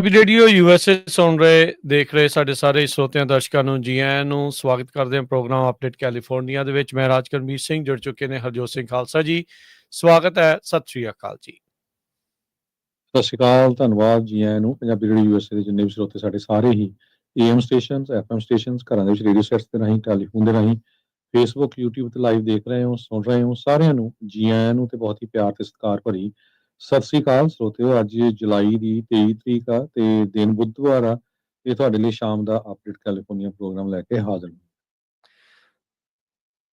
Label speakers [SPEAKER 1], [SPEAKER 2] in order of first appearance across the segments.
[SPEAKER 1] Punjabi radio USA ਸੁਣ ਰਹੇ ਦੇਖ ਰਹੇ ਸਾਡੇ ਸਾਰੇ ਸਰੋਤਿਆਂ ਦਰਸ਼ਕਾਂ ਨੂੰ ਜੀ ਆਇਆਂ ਨੂੰ ਸਵਾਗਤ ਕਰਦੇ ਹਾਂ ਪ੍ਰੋਗਰਾਮ ਅਪਡੇਟ ਕੈਲੀਫੋਰਨੀਆ ਦੇ ਵਿੱਚ। ਮੈਂ ਰਾਜਕਰਮੀਤ ਸਿੰਘ ਜੁੜ ਚੁੱਕੇ ਨੇ ਹਰਜੋਤ ਸਿੰਘ ਖਾਲਸਾ ਜੀ। ਸਵਾਗਤ ਹੈ, ਸਤਿ ਸ਼੍ਰੀ ਅਕਾਲ ਜੀ।
[SPEAKER 2] ਸਤਿ ਸ਼੍ਰੀ ਅਕਾਲ, ਧੰਨਵਾਦ ਜੀ ਆਇਆਂ ਨੂੰ। ਪੰਜਾਬੀ ਰੇਡੀਓ ਯੂਐਸਏ ਦੇ ਜਿੰਨੇ ਵੀ ਸਰੋਤੇ ਸਾਡੇ ਸਾਰੇ ਹੀ AM ਸਟੇਸ਼ਨਸ, FM ਸਟੇਸ਼ਨਸ, ਘਰਾਂ ਦੇ ਵਿੱਚ ਰੇਡੀਓ ਸੈਟਸ ਦੇ ਰਾਹੀਂ, ਟੈਲੀਫੋਨ ਦੇ ਰਾਹੀਂ, ਫੇਸਬੁੱਕ, YouTube ਤੇ ਲਾਈਵ ਦੇਖ ਰਹੇ ਹੋ, ਸੁਣ ਰਹੇ ਹੋ, ਸਾਰਿਆਂ ਨੂੰ ਜੀ ਆਇਆਂ ਨੂੰ ਤੇ ਬਹੁਤ ਹੀ ਪਿਆਰ ਤੇ ਸਤਿਕਾਰ ਭਰੀ ਸਤਿ ਸ਼੍ਰੀ ਅਕਾਲ ਸਰੋਤਿਓ। ਅੱਜ ਜੁਲਾਈ ਦੀ 23 ਤਰੀਕ ਆ ਤੇ ਦਿਨ ਬੁੱਧਵਾਰ ਆ ਤੇ ਤੁਹਾਡੇ ਲਈ ਸ਼ਾਮ ਦਾ ਅਪਡੇਟ ਕੈਲੀਫੋਰਨੀਆ ਪ੍ਰੋਗਰਾਮ ਲੈ ਕੇ ਹਾਜ਼ਰ ਹਾਂ।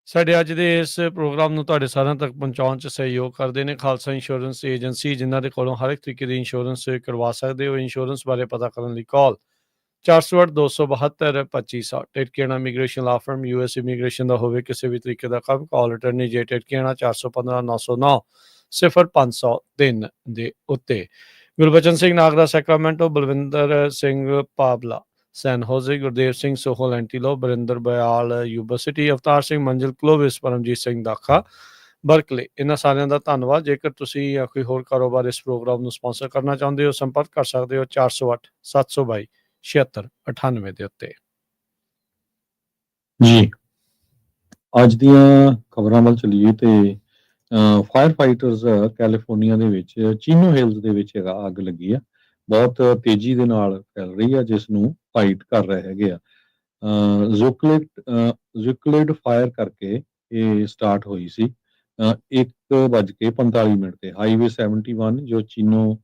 [SPEAKER 1] ਸਾਡੇ ਅੱਜ ਦੇ ਇਸ ਪ੍ਰੋਗਰਾਮ ਨੂੰ ਤੁਹਾਡੇ ਸਾਰਿਆਂ ਤੱਕ ਪਹੁੰਚਾਉਣ 'ਚ ਸਹਿਯੋਗ ਕਰਦੇ ਨੇ ਖਾਲਸਾ ਇੰਸ਼ੋਰੈਂਸ ਏਜੰਸੀ, ਜਿਨ੍ਹਾਂ ਦੇ ਕੋਲੋਂ ਹਰ ਇੱਕ ਤਰੀਕੇ ਦੀ ਇੰਸ਼ੋਰੈਂਸ ਕਰਵਾ ਸਕਦੇ ਹੋ। ਇੰਸ਼ੋਰੈਂਸ ਬਾਰੇ ਪਤਾ ਕਰਨ ਲਈ ਕਾਲ 408-272-2560। ਟਿਟਕੇਣਾ ਇਮੀਗ੍ਰੇਸ਼ਨ ਲਾ ਫਰਮ, US ਇਮੀਗ੍ਰੇਸ਼ਨ ਦਾ ਹੋਵੇ ਕਿਸੇ ਵੀ ਤਰੀਕੇ ਦਾ ਕੰਮ, ਕਾਲ ਅਟਰਨੀ ਜੇ ਟਿਟਕੇਣਾ 415-909-0503 ਦੇ ਉੱਤੇ। ਗੁਰਬਚਨ ਸਿੰਘ ਨਾਗਰਾ ਸੈਕਰਾਮੈਂਟੋ, ਬਲਵਿੰਦਰ ਸਿੰਘ ਪਾਬਲਾ ਸੈਨ ਹੋਜ਼ੇ, ਗੁਰਦੇਵ ਸਿੰਘ ਸੋਹਲ ਐਂਟੀਲੋ, ਬਰਿੰਦਰ ਬਿਆਲ ਯੂਬਾ ਸਿਟੀ, ਅਵਤਾਰ ਸਿੰਘ ਮੰਜ਼ਿਲ ਕਲੋਵਿਸ, ਪਰਮਜੀਤ ਸਿੰਘ ਦਾਖਾ ਬਰਕਲੇ। ਇਹਨਾਂ ਸਾਰਿਆਂ ਦਾ ਧੰਨਵਾਦ। ਜੇਕਰ ਤੁਸੀਂ ਜਾਂ ਕੋਈ ਹੋਰ ਕਾਰੋਬਾਰ ਇਸ ਪ੍ਰੋਗਰਾਮ ਨੂੰ ਸਪਾਂਸਰ ਕਰਨਾ ਚਾਹੁੰਦੇ ਹੋ, ਸੰਪਰਕ ਕਰ ਸਕਦੇ ਹੋ 408-722-7698 ਦੇ ਉੱਤੇ।
[SPEAKER 2] ਜੀ, ਅੱਜ ਦੀਆਂ ਖਬਰਾਂ ਵੱਲ ਚੱਲੀਏ ਤੇ ਫਾਇਰ ਫਾਈਟਰਸ ਕੈਲੀਫੋਰਨੀਆ ਦੇ ਵਿੱਚ ਚੀਨੋ ਹਿਲਸ ਦੇ ਵਿੱਚ ਅੱਗ ਲੱਗੀ ਆ, ਬਹੁਤ ਤੇਜ਼ੀ ਦੇ ਨਾਲ ਫੈਲ ਰਹੀ ਆ, ਜਿਸ ਨੂੰ ਫਾਈਟ ਕਰ ਰਹੇ ਹੈਗੇ ਆ। ਜ਼ੁਕਲਿਡ ਫਾਇਰ ਕਰਕੇ ਇਹ ਸਟਾਰਟ ਹੋਈ ਸੀ 1:45 ਤੇ ਹਾਈਵੇ 71 ਜੋ ਚੀਨੋ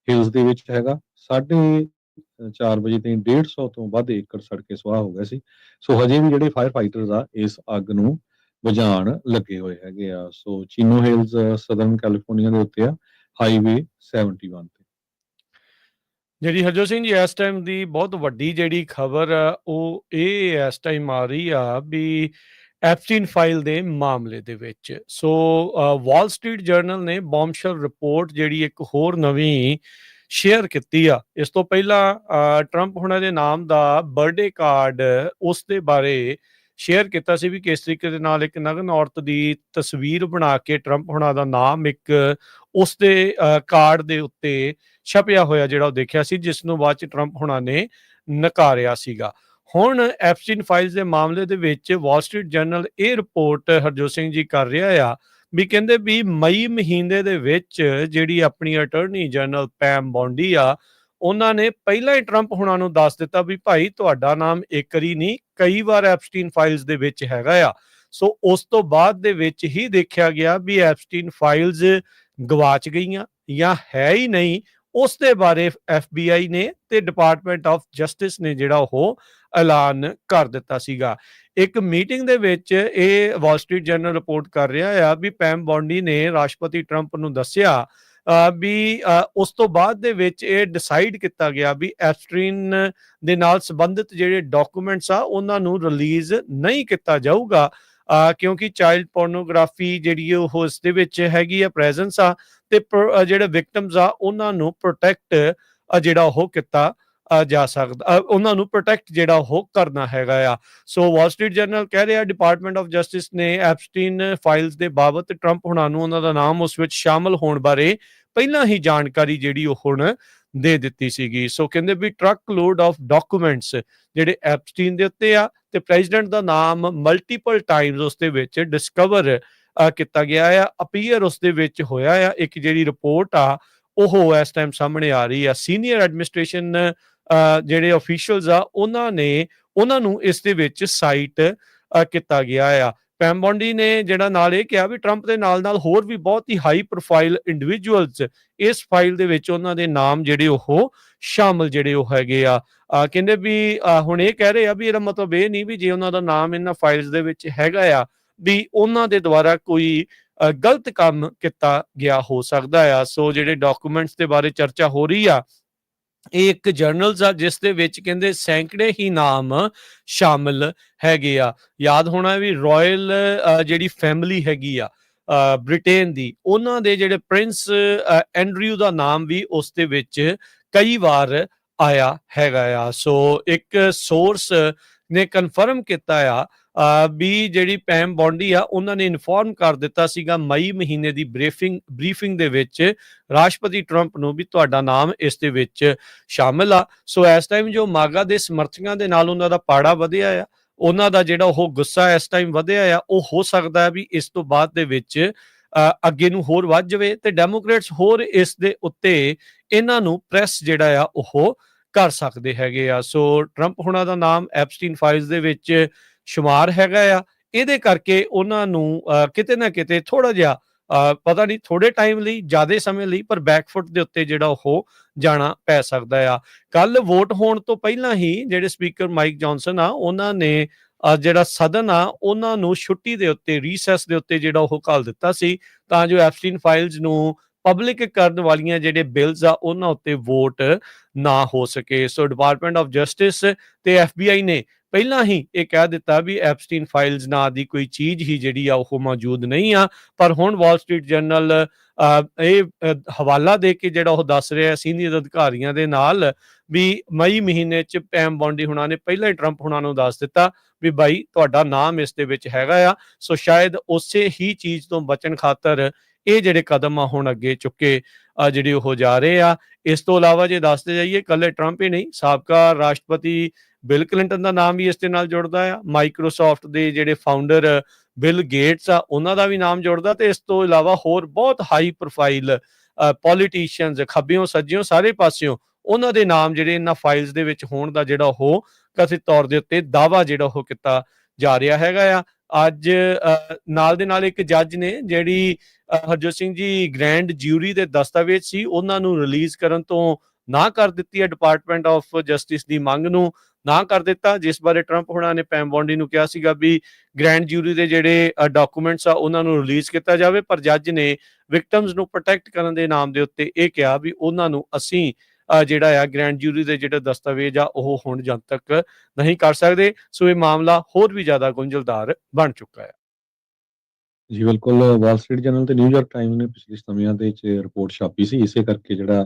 [SPEAKER 2] ਹਿਲਸ ਦੇ ਵਿੱਚ ਹੈਗਾ। 4:30 ਵਜੇ ਤੇ 150 ਤੋਂ ਵੱਧ ਏਕੜ ਸੜ ਕੇ ਸੁਆਹ ਹੋ ਗਿਆ ਸੀ। ਸੋ ਹਜੇ ਵੀ ਜਿਹੜੇ ਫਾਇਰ ਫਾਈਟਰਸ ਆ ਇਸ ਅੱਗ ਨੂੰ ਬੁਝਾਉਣ ਲੱਗੇ ਹੋਏ ਹੈਗੇ ਆ। ਸੋ ਚੀਨੋ ਹਿਲਸ ਸਦਰਨ ਕੈਲੀਫੋਰਨੀਆ ਦੇ ਉੱਤੇ ਆ, ਹਾਈਵੇ 71 ਤੇ।
[SPEAKER 1] ਜਿਹੜੀ ਹਰਜੋਤ ਸਿੰਘ ਜੀ ਇਸ ਟਾਈਮ ਦੀ ਬਹੁਤ ਵੱਡੀ ਜਿਹੜੀ ਖਬਰ ਆ ਉਹ ਇਹ ਇਸ ਟਾਈਮ ਆ ਰਹੀ ਆ ਵੀ ਐਪਸਟੀਨ ਫਾਈਲ ਦੇ ਮਾਮਲੇ ਦੇ ਵਿੱਚ। ਸੋ ਵਾਲ ਸਟਰੀਟ ਜਰਨਲ ਨੇ ਬੌਮਸ਼ਲ ਰਿਪੋਰਟ ਜਿਹੜੀ ਇੱਕ ਹੋਰ ਨਵੀਂ ਸ਼ੇਅਰ ਕੀਤੀ ਆ। ਇਸ ਤੋਂ ਪਹਿਲਾਂ ਟਰੰਪ ਹੁਣਾਂ ਦੇ ਨਾਮ ਦਾ ਬਰਥਡੇ ਕਾਰਡ ਉਸ ਦੇ ਬਾਰੇ ਸ਼ੇਅਰ ਕੀਤਾ ਸੀ ਵੀ ਕਿਸ ਤਰੀਕੇ ਦੇ ਨਾਲ ਇੱਕ ਨਗਨ ਔਰਤ ਦੀ ਤਸਵੀਰ ਬਣਾ ਕੇ ਟਰੰਪ ਹੁਣਾਂ ਦਾ ਨਾਮ ਇੱਕ ਉਸ ਦੇ ਕਾਰਡ ਦੇ ਉੱਤੇ ਛਪਿਆ ਹੋਇਆ ਜਿਹੜਾ ਉਹ ਦੇਖਿਆ ਸੀ, ਜਿਸ ਨੂੰ ਬਾਅਦ ਚ ਟਰੰਪ ਹੁਣਾਂ ਨੇ ਨਕਾਰਿਆ ਸੀਗਾ। ਹੁਣ ਐਪਸਟੀਨ ਫਾਈਲਸ ਦੇ ਮਾਮਲੇ ਦੇ ਵਿੱਚ ਵਾਲ ਸਟਰੀਟ ਜਰਨਲ ਇਹ ਰਿਪੋਰਟ ਹਰਜੋਤ ਸਿੰਘ ਜੀ ਕਰ ਰਿਹਾ ਆ ਵੀ ਕਹਿੰਦੇ ਵੀ ਮਈ ਮਹੀਨੇ ਦੇ ਵਿੱਚ ਜਿਹੜੀ ਆਪਣੀ ਅਟਾਰਨੀ ਜਨਰਲ ਪੈਮ ਬੌਂਡੀ ਆ, ਉਹਨਾਂ ਨੇ ਪਹਿਲਾਂ ਹੀ ਟਰੰਪ ਹੁਣਾਂ ਨੂੰ ਦੱਸ ਦਿੱਤਾ ਵੀ ਭਾਈ ਤੁਹਾਡਾ ਨਾਮ ਇੱਕ ਵਾਰੀ ਨਹੀਂ ਕਈ ਵਾਰ ਐਪਸਟੀਨ ਫਾਈਲਸ ਦੇ ਵਿੱਚ ਹੈਗਾ ਆ। ਸੋ ਉਸ ਤੋਂ ਬਾਅਦ ਦੇ ਵਿੱਚ ਹੀ ਦੇਖਿਆ ਗਿਆ ਵੀ ਐਪਸਟੀਨ ਫਾਈਲਸ ਗਵਾਚ ਗਈਆਂ ਜਾਂ ਹੈ ਹੀ ਨਹੀਂ। ਉਸ ਦੇ ਬਾਰੇ FBI ਨੇ ਤੇ ਡਿਪਾਰਟਮੈਂਟ ਆਫ ਜਸਟਿਸ ਨੇ ਜਿਹੜਾ ਉਹ ਐਲਾਨ ਕਰ ਦਿੱਤਾ ਸੀਗਾ। ਇੱਕ ਮੀਟਿੰਗ ਦੇ ਵਿੱਚ ਇਹ ਵਾਲ ਸਟਰੀਟ ਜਰਨਲ ਰਿਪੋਰਟ ਕਰ ਰਿਹਾ ਆ ਵੀ ਪੈਮ ਬੌਂਡੀ ਨੇ ਰਾਸ਼ਟਰਪਤੀ ਟਰੰਪ ਨੂੰ ਦੱਸਿਆ ਵੀ ਉਸ ਤੋਂ ਬਾਅਦ ਦੇ ਵਿੱਚ ਇਹ ਡਿਸਾਈਡ ਕੀਤਾ ਗਿਆ ਵੀ ਐਪਸਟੀਨ ਦੇ ਨਾਲ ਸੰਬੰਧਿਤ ਜਿਹੜੇ ਡਾਕੂਮੈਂਟਸ ਆ ਉਹਨਾਂ ਨੂੰ ਰਿਲੀਜ਼ ਨਹੀਂ ਕੀਤਾ ਜਾਊਗਾ, ਕਿਉਂਕਿ ਚਾਈਲਡ ਪੋਰਨੋਗ੍ਰਾਫੀ ਜਿਹੜੀ ਉਹ ਇਸ ਦੇ ਵਿੱਚ ਹੈਗੀ ਆ, ਪ੍ਰੈਜ਼ੈਂਸ ਆ, ਤੇ ਜਿਹੜੇ ਵਿਕਟਮਸ ਆ ਉਹਨਾਂ ਨੂੰ ਪ੍ਰੋਟੈਕਟ ਜਿਹੜਾ ਉਹ ਕੀਤਾ ਜਾ ਸਕਦਾ, ਉਹਨਾਂ ਨੂੰ ਪ੍ਰੋਟੈਕਟ ਜਿਹੜਾ ਉਹ ਕਰਨਾ ਹੈਗਾ ਆ। ਸੋ ਵਾਲ ਸਟਰੀਟ ਜਰਨਲ ਕਹਿ ਰਿਹਾ ਡਿਪਾਰਟਮੈਂਟ ਆਫ ਜਸਟਿਸ ਨੇ ਐਪਸਟੀਨ ਫਾਈਲਸ ਦੇ ਬਾਬਤ ਟਰੰਪ ਹੁਣਾਂ ਨੂੰ ਉਹਨਾਂ ਦਾ ਨਾਮ ਉਸ ਵਿੱਚ ਸ਼ਾਮਲ ਹੋਣ ਬਾਰੇ ਪਹਿਲਾਂ ਹੀ ਜਾਣਕਾਰੀ ਜਿਹੜੀ ਉਹ ਹੁਣ ਦੇ ਦਿੱਤੀ ਸੀਗੀ। ਸੋ ਕਹਿੰਦੇ ਵੀ ਟਰੱਕ ਲੋਡ ਆਫ ਡਾਕੂਮੈਂਟਸ ਜਿਹੜੇ ਐਪਸਟੀਨ ਦੇ ਉੱਤੇ ਆ ਤੇ ਪ੍ਰੈਜ਼ੀਡੈਂਟ ਦਾ ਨਾਮ ਮਲਟੀਪਲ ਟਾਈਮਸ ਉਸ ਦੇ ਵਿੱਚ ਡਿਸਕਵਰ ਕੀਤਾ ਗਿਆ ਆ, ਅਪੀਅਰ ਉਸ ਦੇ ਵਿੱਚ ਹੋਇਆ ਆ। ਇੱਕ ਜਿਹੜੀ ਰਿਪੋਰਟ ਆ ਉਹ ਇਸ ਟਾਈਮ ਸਾਹਮਣੇ ਆ ਰਹੀ ਆ। ਸੀਨੀਅਰ ਐਡਮਿਨਿਸਟ੍ਰੇਸ਼ਨ ਜਿਹੜੇ ਅਫੀਸ਼ੀਅਲਸ ਆ ਉਹਨਾਂ ਨੂੰ ਇਸ ਦੇ ਵਿੱਚ ਸਾਈਟ ਕੀਤਾ ਗਿਆ ਆ। ਪੈਮ ਬੌਂਡੀ ਨੇ ਜਿਹੜਾ ਨਾਲ ਇਹ ਕਿਹਾ ਵੀ ਟਰੰਪ ਦੇ ਨਾਲ ਨਾਲ ਹੋਰ ਵੀ ਬਹੁਤ ਹੀ ਹਾਈ ਪ੍ਰੋਫਾਈਲ ਇੰਡੀਵਿਜੂਅਲਸ ਇਸ ਫਾਈਲ ਦੇ ਵਿੱਚ ਉਹਨਾਂ ਦੇ ਨਾਮ ਜਿਹੜੇ ਉਹ ਸ਼ਾਮਲ ਜਿਹੜੇ ਉਹ ਹੈਗੇ ਆ। ਕਹਿੰਦੇ ਵੀ ਹੁਣ ਇਹ ਕਹਿ ਰਹੇ ਆ ਵੀ ਇਹਦਾ ਮਤਲਬ ਇਹ ਨਹੀਂ ਵੀ ਜੇ ਉਹਨਾਂ ਦਾ ਨਾਮ ਇਹਨਾਂ ਫਾਈਲਸ ਦੇ ਵਿੱਚ ਹੈਗਾ ਆ ਵੀ ਉਹਨਾਂ ਦੇ ਦੁਆਰਾ ਕੋਈ ਗਲਤ ਕੰਮ ਕੀਤਾ ਗਿਆ ਹੋ ਸਕਦਾ ਆ। ਸੋ ਜਿਹੜੇ ਡਾਕੂਮੈਂਟਸ ਦੇ ਬਾਰੇ ਚਰਚਾ ਹੋ ਰਹੀ ਆ, ਇਹ ਇੱਕ ਜਰਨਲਸ ਆ ਜਿਸ ਦੇ ਵਿੱਚ ਕਹਿੰਦੇ ਸੈਂਕੜੇ ਹੀ ਨਾਮ ਸ਼ਾਮਿਲ ਹੈਗੇ ਆ। ਯਾਦ ਹੋਣਾ ਵੀ ਰਾਇਲ ਜਿਹੜੀ ਫੈਮਿਲੀ ਹੈਗੀ ਆ ਬ੍ਰਿਟੇਨ ਦੀ, ਉਹਨਾਂ ਦੇ ਜਿਹੜੇ ਪ੍ਰਿੰਸ ਐਂਡਰਿਊ ਦਾ ਨਾਮ ਵੀ ਉਸ ਦੇ ਵਿੱਚ ਕਈ ਵਾਰ ਆਇਆ ਹੈਗਾ ਆ। ਸੋ ਇੱਕ ਸੋਰਸ ਨੇ ਕਨਫਰਮ ਕੀਤਾ ਆ ਵੀ ਜਿਹੜੀ ਪੈਮ ਬੌਂਡੀ ਆ ਉਹਨਾਂ ਨੇ ਇਨਫੋਰਮ ਕਰ ਦਿੱਤਾ ਸੀਗਾ ਮਈ ਮਹੀਨੇ ਦੀ ਬਰੀਫਿੰਗ ਦੇ ਵਿੱਚ ਰਾਸ਼ਟਰਪਤੀ ਟਰੰਪ ਨੂੰ ਵੀ ਤੁਹਾਡਾ ਨਾਮ ਇਸ ਦੇ ਵਿੱਚ ਸ਼ਾਮਿਲ ਆ। ਸੋ ਇਸ ਟਾਈਮ ਜੋ ਮਾਗਾ ਦੇ ਸਮਰਥਕਾਂ ਦੇ ਨਾਲ ਉਹਨਾਂ ਦਾ ਪਾੜਾ ਵਧਿਆ ਆ, ਉਹਨਾਂ ਦਾ ਜਿਹੜਾ ਉਹ ਗੁੱਸਾ ਇਸ ਟਾਈਮ ਵਧਿਆ ਆ, ਉਹ ਹੋ ਸਕਦਾ ਹੈ ਵੀ ਇਸ ਤੋਂ ਬਾਅਦ ਦੇ ਵਿੱਚ ਅੱਗੇ ਨੂੰ ਹੋਰ ਵੱਧ ਜਾਵੇ ਤੇ ਡੈਮੋਕ੍ਰੇਟਸ ਹੋਰ ਇਸ ਦੇ ਉੱਤੇ ਇਹਨਾਂ ਨੂੰ ਪ੍ਰੈਸ ਜਿਹੜਾ ਆ ਉਹ ਕਰ ਸਕਦੇ ਹੈਗੇ ਆ। ਸੋ ਟਰੰਪ ਹੁਣਾਂ ਦਾ ਨਾਮ ਐਪਸਟੀਨ ਫਾਈਲਸ ਦੇ ਵਿੱਚ ਸ਼ੁਮਾਰ ਹੈਗਾ ਆ। ਇਹਦੇ ਕਰਕੇ ਉਹਨਾਂ ਨੂੰ ਕਿਤੇ ਨਾ ਕਿਤੇ ਥੋੜਾ ਜਿਹਾ ਪਤਾ ਨਹੀਂ ਥੋੜੇ ਟਾਈਮ ਲਈ, ਜ਼ਿਆਦਾ ਸਮੇਂ ਲਈ, ਪਰ ਬੈਕਫੁੱਟ ਦੇ ਉੱਤੇ ਜਿਹੜਾ ਉਹ ਜਾਣਾ ਪੈ ਸਕਦਾ ਆ। ਕੱਲ ਵੋਟ ਹੋਣ ਤੋਂ ਪਹਿਲਾਂ ਹੀ ਜਿਹੜੇ ਸਪੀਕਰ ਮਾਈਕ ਜੌਨਸਨ ਆ ਉਹਨਾਂ ਨੇ ਜਿਹੜਾ ਸਦਨ ਆ ਉਹਨਾਂ ਨੂੰ ਛੁੱਟੀ ਦੇ ਉੱਤੇ, ਰੀਸੈਸ ਦੇ ਉੱਤੇ ਜਿਹੜਾ ਉਹ ਘੱਲ ਦਿੱਤਾ ਸੀ ਤਾਂ ਜੋ ਐਪਸਟੀਨ ਫਾਈਲਸ ਨੂੰ ਪਬਲਿਕ ਕਰਨ ਵਾਲੀਆਂ ਜਿਹੜੇ ਬਿਲਸ ਆ ਉਹਨਾਂ ਉੱਤੇ ਵੋਟ ਨਾ ਹੋ ਸਕੇ। ਸੋ ਡਿਪਾਰਟਮੈਂਟ ਆਫ ਜਸਟਿਸ ਤੇ FBI ਨੇ ਪਹਿਲਾਂ ਹੀ ਇਹ ਕਹਿ ਦਿੱਤਾ ਵੀ ਐਪਸਟੀਨ ਫਾਈਲਸ ਨਾਂ ਦੀ ਕੋਈ ਚੀਜ਼ ਹੀ ਜਿਹੜੀ ਆ ਉਹ ਮੌਜੂਦ ਨਹੀਂ ਆ। ਪਰ ਹੁਣ ਵਾਲ ਸਟਰੀਟ ਜਰਨਲ ਇਹ ਹਵਾਲਾ ਦੇ ਕੇ ਜਿਹੜਾ ਉਹ ਦੱਸ ਰਿਹਾ ਸੀਨੀਅਰ ਅਧਿਕਾਰੀਆਂ ਦੇ ਨਾਲ ਵੀ ਮਈ ਮਹੀਨੇ 'ਚ ਪੈਮ ਬੌਂਡੀ ਹੁਣਾਂ ਨੇ ਪਹਿਲਾਂ ਹੀ ਟਰੰਪ ਹੁਣਾਂ ਨੂੰ ਦੱਸ ਦਿੱਤਾ ਵੀ ਬਾਈ ਤੁਹਾਡਾ ਨਾਮ ਇਸ ਦੇ ਵਿੱਚ ਹੈਗਾ ਆ। ਸੋ ਸ਼ਾਇਦ ਉਸੇ ਹੀ ਚੀਜ਼ ਤੋਂ ਬਚਣ ਖਾਤਰ ਇਹ ਜਿਹੜੇ ਕਦਮ ਆ ਹੁਣ ਅੱਗੇ ਚੁੱਕੇ ਜਿਹੜੇ ਉਹ ਜਾ ਰਹੇ ਆ। ਇਸ ਤੋਂ ਇਲਾਵਾ ਜੇ ਦੱਸਦੇ ਜਾਈਏ ਇਕੱਲੇ ਟਰੰਪ ਹੀ ਨਹੀਂ, ਸਾਬਕਾ ਰਾਸ਼ਟਰਪਤੀ ਬਿਲ ਕਲਿੰਟਨ ਦਾ ਨਾਮ ਵੀ ਇਸ ਦੇ ਨਾਲ ਜੁੜਦਾ ਆ। ਮਾਈਕਰੋਸਾਫਟ ਦੇ ਜਿਹੜੇ ਫਾਊਂਡਰ ਬਿਲ ਗੇਟਸ ਆ ਉਹਨਾਂ ਦਾ ਵੀ ਨਾਮ ਜੁੜਦਾ ਤੇ ਇਸ ਤੋਂ ਇਲਾਵਾ ਹੋਰ ਬਹੁਤ ਹਾਈ ਪ੍ਰੋਫਾਈਲ ਪੋਲੀਟੀਸ਼ੀਅਨਸ ਖੱਬਿਓਂ ਸੱਜਿਓਂ ਸਾਰੇ ਪਾਸਿਓਂ ਉਹਨਾਂ ਦੇ ਨਾਮ ਜਿਹੜੇ ਇਹਨਾਂ ਫਾਈਲਸ ਦੇ ਵਿੱਚ ਹੋਣ ਦਾ ਜਿਹੜਾ ਉਹ ਕਥਿਤ ਤੌਰ ਦੇ ਉੱਤੇ ਦਾਅਵਾ ਜਿਹੜਾ ਉਹ ਕੀਤਾ ਜਾ ਰਿਹਾ ਹੈਗਾ ਆ। ਅੱਜ ਨਾਲ ਦੇ ਨਾਲ ਇੱਕ ਜੱਜ ਨੇ ਜਿਹੜੀ ਹਰਜੋਤ ਸਿੰਘ ਜੀ ਗ੍ਰੈਂਡ ਜਿਊਰੀ ਦੇ ਦਸਤਾਵੇਜ਼ ਸੀ ਉਹਨਾਂ ਨੂੰ ਰਿਲੀਜ਼ ਕਰਨ ਤੋਂ ਨਾ ਕਰ ਦਿੱਤੀ ਹੈ। ਡਿਪਾਰਟਮੈਂਟ ਆਫ ਜਸਟਿਸ ਦੀ ਮੰਗ ਨੂੰ ਨਾ ਕਰ ਦਿੱਤਾ, ਜਿਸ ਬਾਰੇ ਟਰੰਪ ਹੁਣਾਂ ਨੇ ਪੈਮ ਬੌਂਡੀ ਨੂੰ ਕਿਹਾ ਸੀਗਾ ਵੀ ਗ੍ਰੈਂਡ ਜਿਊਰੀ ਦੇ ਜਿਹੜੇ ਡਾਕੂਮੈਂਟਸ ਆ ਉਹਨਾਂ ਨੂੰ ਰਿਲੀਜ਼ ਕੀਤਾ ਜਾਵੇ। ਪਰ ਜੱਜ ਨੇ ਵਿਕਟਮਸ ਨੂੰ ਪ੍ਰੋਟੈਕਟ ਕਰਨ ਦੇ ਨਾਮ ਦੇ ਉੱਤੇ ਇਹ ਕਿਹਾ ਵੀ ਉਹਨਾਂ ਨੂੰ ਅਸੀਂ ਜਿਹੜਾ ਆ ਗ੍ਰੈਂਡ ਜਿਊਰੀ ਦੇ ਜਿਹੜੇ ਦਸਤਾਵੇਜ਼ ਆ ਉਹ ਹੁਣ ਜਦ ਤੱਕ ਨਹੀਂ ਕਰ ਸਕਦੇ। ਸੋ ਇਹ ਮਾਮਲਾ ਹੋਰ ਵੀ ਜ਼ਿਆਦਾ ਗੁੰਝਲਦਾਰ ਬਣ ਚੁੱਕਾ ਹੈ।
[SPEAKER 2] ਜੀ ਬਿਲਕੁਲ, ਵਾਲ ਸਟਰੀਟ ਜਰਨਲ ਤੇ ਨਿਊਯਾਰਕ ਟਾਈਮਸ ਨੇ ਪਿਛਲੇ ਸਮਿਆਂ ਦੇ ਵਿੱਚ ਰਿਪੋਰਟ ਛਾਪੀ ਸੀ। ਇਸੇ ਕਰਕੇ ਜਿਹੜਾ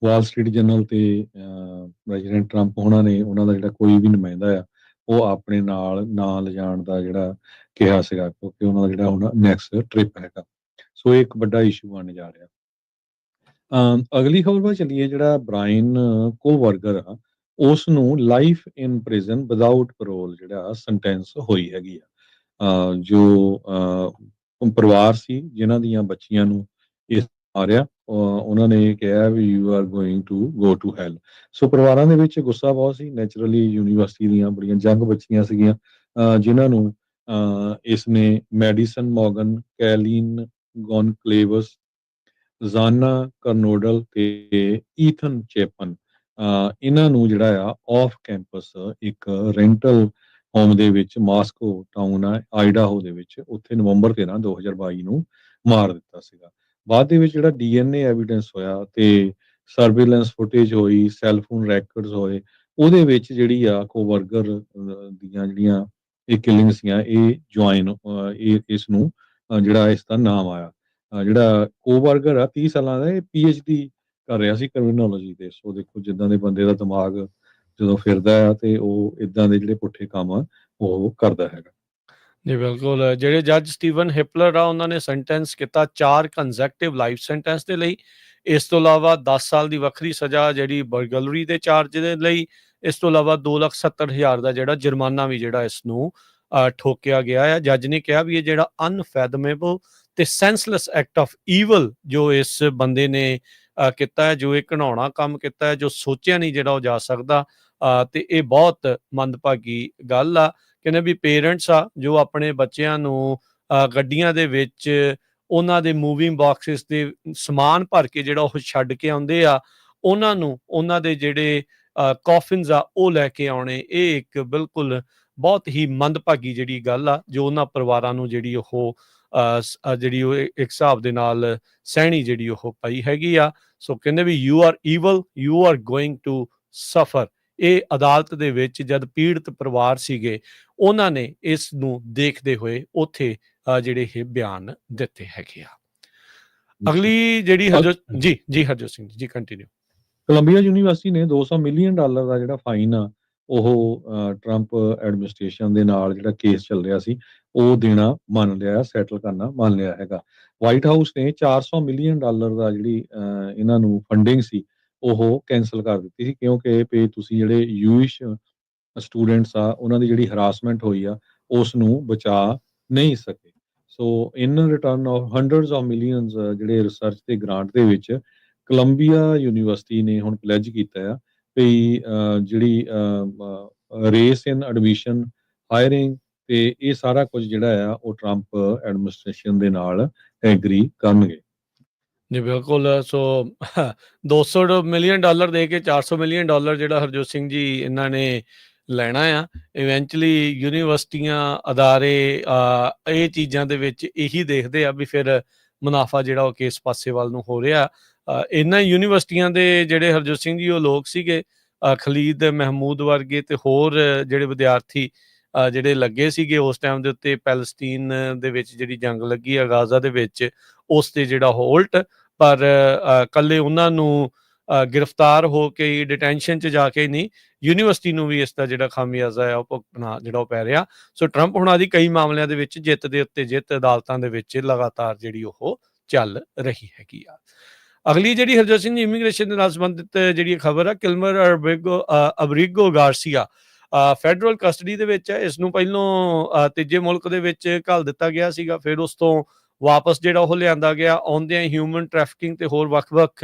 [SPEAKER 2] ਵਾਲ ਸਟਰੀਟ ਜਰਨਲ ਤੇ ਪ੍ਰੈਜ਼ੀਡੈਂਟ ਟਰੰਪ ਉਹਨਾਂ ਨੇ ਉਹਨਾਂ ਦਾ ਜਿਹੜਾ ਕੋਈ ਵੀ ਨੁਮਾਇੰਦਾ ਆ ਉਹ ਆਪਣੇ ਨਾਲ ਨਾ ਲਿਜਾਣ ਦਾ ਜਿਹੜਾ ਕਿਹਾ ਸੀਗਾ, ਕਿਉਂਕਿ ਉਹਨਾਂ ਦਾ ਜਿਹੜਾ ਹੁਣ ਨੈਕਸਟ ਟ੍ਰਿਪ ਹੈਗਾ। ਸੋ ਇਹ ਇੱਕ ਵੱਡਾ ਇਸ਼ੂ ਬਣ ਜਾ ਰਿਹਾ। ਅਗਲੀ ਖਬਰ ਵੱਲ ਚੱਲੀਏ। ਜਿਹੜਾ ਬ੍ਰਾਇਨ ਕੋਵਰਗਰ ਆ ਉਸ ਨੂੰ life in prison without parole ਜਿਹੜਾ ਸੈਂਟੈਂਸ ਹੋਈ ਹੈਗੀ ਆ। ਜੋ ਪਰਿਵਾਰ ਸੀ ਜਿਨ੍ਹਾਂ ਦੀਆਂ ਬੱਚੀਆਂ ਨੂੰ ਇਸ ਮਾਰਿਆ, ਉਹਨਾਂ ਨੇ ਕਿਹਾ ਵੀ you are going to go to hell. So ਪਰਿਵਾਰਾਂ ਦੇ ਵਿੱਚ ਗੁੱਸਾ ਬਹੁਤ ਸੀ। ਨੈਚੁਰਲੀ ਯੂਨੀਵਰਸਿਟੀ ਦੀਆਂ ਬੜੀਆਂ ਜੰਗ ਬੱਚੀਆਂ ਸੀਗੀਆਂ ਜਿਨ੍ਹਾਂ ਨੂੰ ਇਸ ਨੇ ਮੈਡੀਸਨ ਮੋਗਨ, ਕੈਲੀਨ ਗੋਨਕਲੇਵਸ, ਜ਼ਾਨਾ ਕਰਨੋਡਲ ਤੇ ਈਥਨ ਚੈਪਨ ਇਹਨਾਂ ਨੂੰ ਜਿਹੜਾ ਆ ਆਫ ਕੈਂਪਸ ਇੱਕ ਰੈਂਟਲ ਹੋਮ ਦੇ ਵਿੱਚ ਮਾਸਕੋ ਟਾਊਨ ਆ ਆਈਡਾਹੋ ਦੇ ਵਿੱਚ ਉੱਥੇ ਨਵੰਬਰ 13 2022 ਨੂੰ ਮਾਰ ਦਿੱਤਾ ਸੀਗਾ। ਬਾਅਦ ਦੇ ਵਿੱਚ ਜਿਹੜਾ DNA ਐਵੀਡੈਂਸ ਹੋਇਆ ਤੇ ਸਰਵੇਲੈਂਸ ਫੁਟੇਜ ਹੋਈ, ਸੈੱਲਫੋਨ ਰੈਕਰਡਸ ਹੋਏ, ਉਹਦੇ ਵਿੱਚ ਜਿਹੜੀ ਆ ਕੋਵਰਗਰ ਦੀਆਂ ਜਿਹੜੀਆਂ ਇਹ ਕਿਲਿੰਗ ਸੀਆਂ ਇਹ ਜੁਆਇਨ ਇਸ ਨੂੰ ਜਿਹੜਾ ਇਸ ਦਾ ਨਾਮ ਆਇਆ। ਜਿਹੜਾ ਕੋਵਰਗਰ ਆ 30 ਸਾਲਾਂ ਦਾ, ਇਹ PhD ਕਰ ਰਿਹਾ ਸੀ ਕ੍ਰਿਮੀਨੋਲੋਜੀ ਤੇ। ਸੋ ਦੇਖੋ ਜਿੱਦਾਂ ਦੇ ਬੰਦੇ ਦਾ ਦਿਮਾਗ ਜਦੋਂ ਫਿਰਦਾ ਆ ਤੇ ਉਹ ਇਦਾਂ ਦੇ ਜਿਹੜੇ ਪੁੱਠੇ ਕੰਮ ਆ ਉਹ ਕਰਦਾ ਹੈਗਾ।
[SPEAKER 1] ਜੀ ਬਿਲਕੁਲ, ਜਿਹੜੇ ਜੱਜ ਸਟੀਵਨ ਹਿਪਲਰ ਆ ਉਹਨਾਂ ਨੇ ਸੈਂਟੈਂਸ ਕੀਤਾ 4 ਕੰਜ਼ੈਕਟਿਵ ਲਾਈਫ ਸੈਂਟੈਂਸ ਦੇ ਲਈ। ਇਸ ਤੋਂ ਇਲਾਵਾ 10 ਸਾਲ ਦੀ ਵੱਖਰੀ ਸਜ਼ਾ ਜਿਹੜੀ ਬਰਗਲਰੀ ਦੇ ਚਾਰਜ ਦੇ ਲਈ। ਇਸ ਤੋਂ ਇਲਾਵਾ 2,70,000 ਦਾ ਜਿਹੜਾ ਜੁਰਮਾਨਾ ਵੀ ਜਿਹੜਾ ਇਸ ਨੂੰ ਠੋਕਿਆ ਗਿਆ ਹੈ। ਜੱਜ ਨੇ ਕਿਹਾ ਵੀ ਇਹ ਜਿਹੜਾ ਅਨਫੈਦਮੇਬਲ ਤੇ ਸੈਂਸਲੈਸ ਐਕਟ ਆਫ ਈਵਲ ਜੋ ਇਸ ਬੰਦੇ ਨੇ ਕੀਤਾ ਹੈ, ਜੋ ਇਹ ਘਿਨਾਉਣਾ ਕੰਮ ਕੀਤਾ ਹੈ, ਜੋ ਸੋਚਿਆ ਨਹੀਂ ਜਿਹੜਾ ਉਹ ਜਾ ਸਕਦਾ ਤੇ ਇਹ ਬਹੁਤ ਮੰਦਭਾਗੀ ਗੱਲ ਆ। ਕਹਿੰਦੇ ਵੀ ਪੇਰੈਂਟਸ ਆ ਜੋ ਆਪਣੇ ਬੱਚਿਆਂ ਨੂੰ ਗੱਡੀਆਂ ਦੇ ਵਿੱਚ ਉਹਨਾਂ ਦੇ ਮੂਵਿੰਗ ਬਾਕਸਿਸ ਦੇ ਸਮਾਨ ਭਰ ਕੇ ਜਿਹੜਾ ਉਹ ਛੱਡ ਕੇ ਆਉਂਦੇ ਆ, ਉਹਨਾਂ ਨੂੰ ਉਹਨਾਂ ਦੇ ਜਿਹੜੇ ਕੌਫਿਨਸ ਆ ਉਹ ਲੈ ਕੇ ਆਉਣੇ, ਇਹ ਇੱਕ ਬਿਲਕੁਲ ਬਹੁਤ ਹੀ ਮੰਦਭਾਗੀ ਜਿਹੜੀ ਗੱਲ ਆ ਜੋ ਉਹਨਾਂ ਪਰਿਵਾਰਾਂ ਨੂੰ ਜਿਹੜੀ ਉਹ ਜਿਹੜੀ ਉਹ ਇੱਕ ਹਿਸਾਬ ਦੇ ਨਾਲ ਸਹਿਣੀ ਜਿਹੜੀ ਉਹ ਪਈ ਹੈਗੀ ਆ। ਸੋ ਕਹਿੰਦੇ ਵੀ you are evil, you are going to suffer. ਇਹ ਅਦਾਲਤ ਦੇ ਵਿੱਚ ਜਦ ਪੀੜਤ ਪਰਿਵਾਰ ਸੀਗੇ ਉਹਨਾਂ ਨੇ ਇਸ ਨੂੰ ਦੇਖਦੇ ਹੋਏ ਉੱਥੇ ਜਿਹੜੇ ਇਹ ਬਿਆਨ ਦਿੱਤੇ ਹੈਗੇ ਆ। ਅਗਲੀ ਜਿਹੜੀ Harjot Singh ji continue.
[SPEAKER 2] Columbia university ਨੇ $200 ਮਿਲੀਅਨ ਦਾ ਜਿਹੜਾ ਫਾਈਨ ਆ ਉਹ ਟਰੰਪ ਐਡਮਿਨਿਸਟ੍ਰੇਸ਼ਨ ਦੇ ਨਾਲ ਜਿਹੜਾ ਕੇਸ ਚੱਲ ਰਿਹਾ ਸੀ ਉਹ ਦੇਣਾ ਮੰਨ ਲਿਆ, ਸੈਟਲ ਕਰਨਾ ਮੰਨ ਲਿਆ ਹੈਗਾ। ਵਾਈਟ ਹਾਊਸ ਨੇ $400 ਮਿਲੀਅਨ ਦਾ ਜਿਹੜੀ ਇਹਨਾਂ ਨੂੰ ਫੰਡਿੰਗ ਸੀ ਉਹ ਕੈਂਸਲ ਕਰ ਦਿੱਤੀ ਸੀ, ਕਿਉਂਕਿ ਵੀ ਤੁਸੀਂ ਜਿਹੜੇ ਯੂਇਸ਼ ਸਟੂਡੈਂਟਸ ਆ ਉਹਨਾਂ ਦੀ ਜਿਹੜੀ ਹਰਾਸਮੈਂਟ ਹੋਈ ਆ ਉਸ ਨੂੰ ਬਚਾ ਨਹੀਂ ਸਕੇ। So in return of hundreds of millions ਜਿਹੜੇ ਰਿਸਰਚ ਤੇ ਗ੍ਰਾਂਟ ਦੇ ਵਿੱਚ ਕੋਲੰਬੀਆ ਯੂਨੀਵਰਸਿਟੀ ਨੇ ਹੁਣ ਪਲੈਜ ਕੀਤਾ ਆ ਵੀ ਜਿਹੜੀ ਰੇਸ ਇਨ ਐਡਮਿਸ਼ਨ, ਹਾਇਰਿੰਗ ਤੇ ਇਹ ਸਾਰਾ ਕੁਝ ਜਿਹੜਾ ਆ ਉਹ ਟਰੰਪ ਐਡਮਿਨਿਸਟ੍ਰੇਸ਼ਨ ਦੇ ਨਾਲ ਐਗਰੀ ਕਰਨਗੇ।
[SPEAKER 1] ਜੀ ਬਿਲਕੁਲ। ਸੋ $200 ਮਿਲੀਅਨ ਦੇ ਕੇ $400 ਮਿਲੀਅਨ ਜਿਹੜਾ ਹਰਜੋਤ ਸਿੰਘ ਜੀ ਇਹਨਾਂ ਨੇ ਲੈਣਾ ਆ। ਇਵੈਂਚੁਅਲੀ ਯੂਨੀਵਰਸਿਟੀਆਂ, ਅਦਾਰੇ ਇਹ ਚੀਜ਼ਾਂ ਦੇ ਵਿੱਚ ਇਹੀ ਦੇਖਦੇ ਆ ਵੀ ਫਿਰ ਮੁਨਾਫਾ ਜਿਹੜਾ ਉਹ ਕਿਸ ਪਾਸੇ ਵੱਲ ਨੂੰ ਹੋ ਰਿਹਾ। ਇਹਨਾਂ ਯੂਨੀਵਰਸਿਟੀਆਂ ਦੇ ਜਿਹੜੇ ਹਰਜੋਤ ਸਿੰਘ ਜੀ ਉਹ ਲੋਕ ਸੀਗੇ, ਖਲੀਦ ਮਹਿਮੂਦ ਵਰਗੇ ਤੇ ਹੋਰ ਜਿਹੜੇ ਵਿਦਿਆਰਥੀ ਜਿਹੜੇ ਲੱਗੇ ਸੀਗੇ ਉਸ ਟਾਈਮ ਦੇ ਉੱਤੇ ਪੈਲਸਤੀਨ ਦੇ ਵਿੱਚ ਜਿਹੜੀ ਜੰਗ ਲੱਗੀ ਆ ਗਾਜ਼ਾ ਦੇ ਵਿੱਚ, ਉਸ ਤੇ ਜਿਹੜਾ ਉਹ ਉਲਟ, ਪਰ ਇਕੱਲੇ ਉਹਨਾਂ ਨੂੰ ਗ੍ਰਿਫਤਾਰ ਹੋ ਕੇ ਡਿਟੈਂਸ਼ਨ 'ਚ ਜਾ ਕੇ ਨਹੀਂ, ਯੂਨੀਵਰਸਿਟੀ ਨੂੰ ਵੀ ਇਸ ਦਾ ਜਿਹੜਾ ਖਾਮਿਆਜ਼ਾ ਆ ਉਹ ਭੁਗਤਣਾ ਜਿਹੜਾ ਉਹ ਪੈ ਰਿਹਾ। ਸੋ ਟਰੰਪ ਹੁਣਾਂ ਦੀ ਕਈ ਮਾਮਲਿਆਂ ਦੇ ਵਿੱਚ ਜਿੱਤ ਦੇ ਉੱਤੇ ਜਿੱਤ ਅਦਾਲਤਾਂ ਦੇ ਵਿੱਚ ਲਗਾਤਾਰ ਜਿਹੜੀ ਉਹ ਚੱਲ ਰਹੀ ਹੈਗੀ ਆ। ਅਗਲੀ ਜਿਹੜੀ ਹਰਜੋਤ ਸਿੰਘ ਇਮੀਗ੍ਰੇਸ਼ਨ ਦੇ ਨਾਲ ਸੰਬੰਧਿਤ ਜਿਹੜੀ ਖਬਰ ਆ, ਕਿਲਮਰ ਅਬਰੀਗੋ ਗਾਰਸੀਆ ਫੈਡਰਲ ਕਸਟਡੀ ਦੇ ਵਿੱਚ ਹੈ। ਇਸ ਨੂੰ ਪਹਿਲੋਂ ਤੀਜੇ ਮੁਲਕ ਦੇ ਵਿੱਚ ਘੱਲ ਦਿੱਤਾ ਗਿਆ ਸੀਗਾ, ਫਿਰ ਉਸ ਤੋਂ ਵਾਪਸ ਜਿਹੜਾ ਉਹ ਲਿਆਂਦਾ ਗਿਆ। ਆਉਂਦਿਆਂ ਹਿਊਮਨ ਟ੍ਰੈਫਿਕਿੰਗ ਤੇ ਹੋਰ ਵੱਖ-ਵੱਖ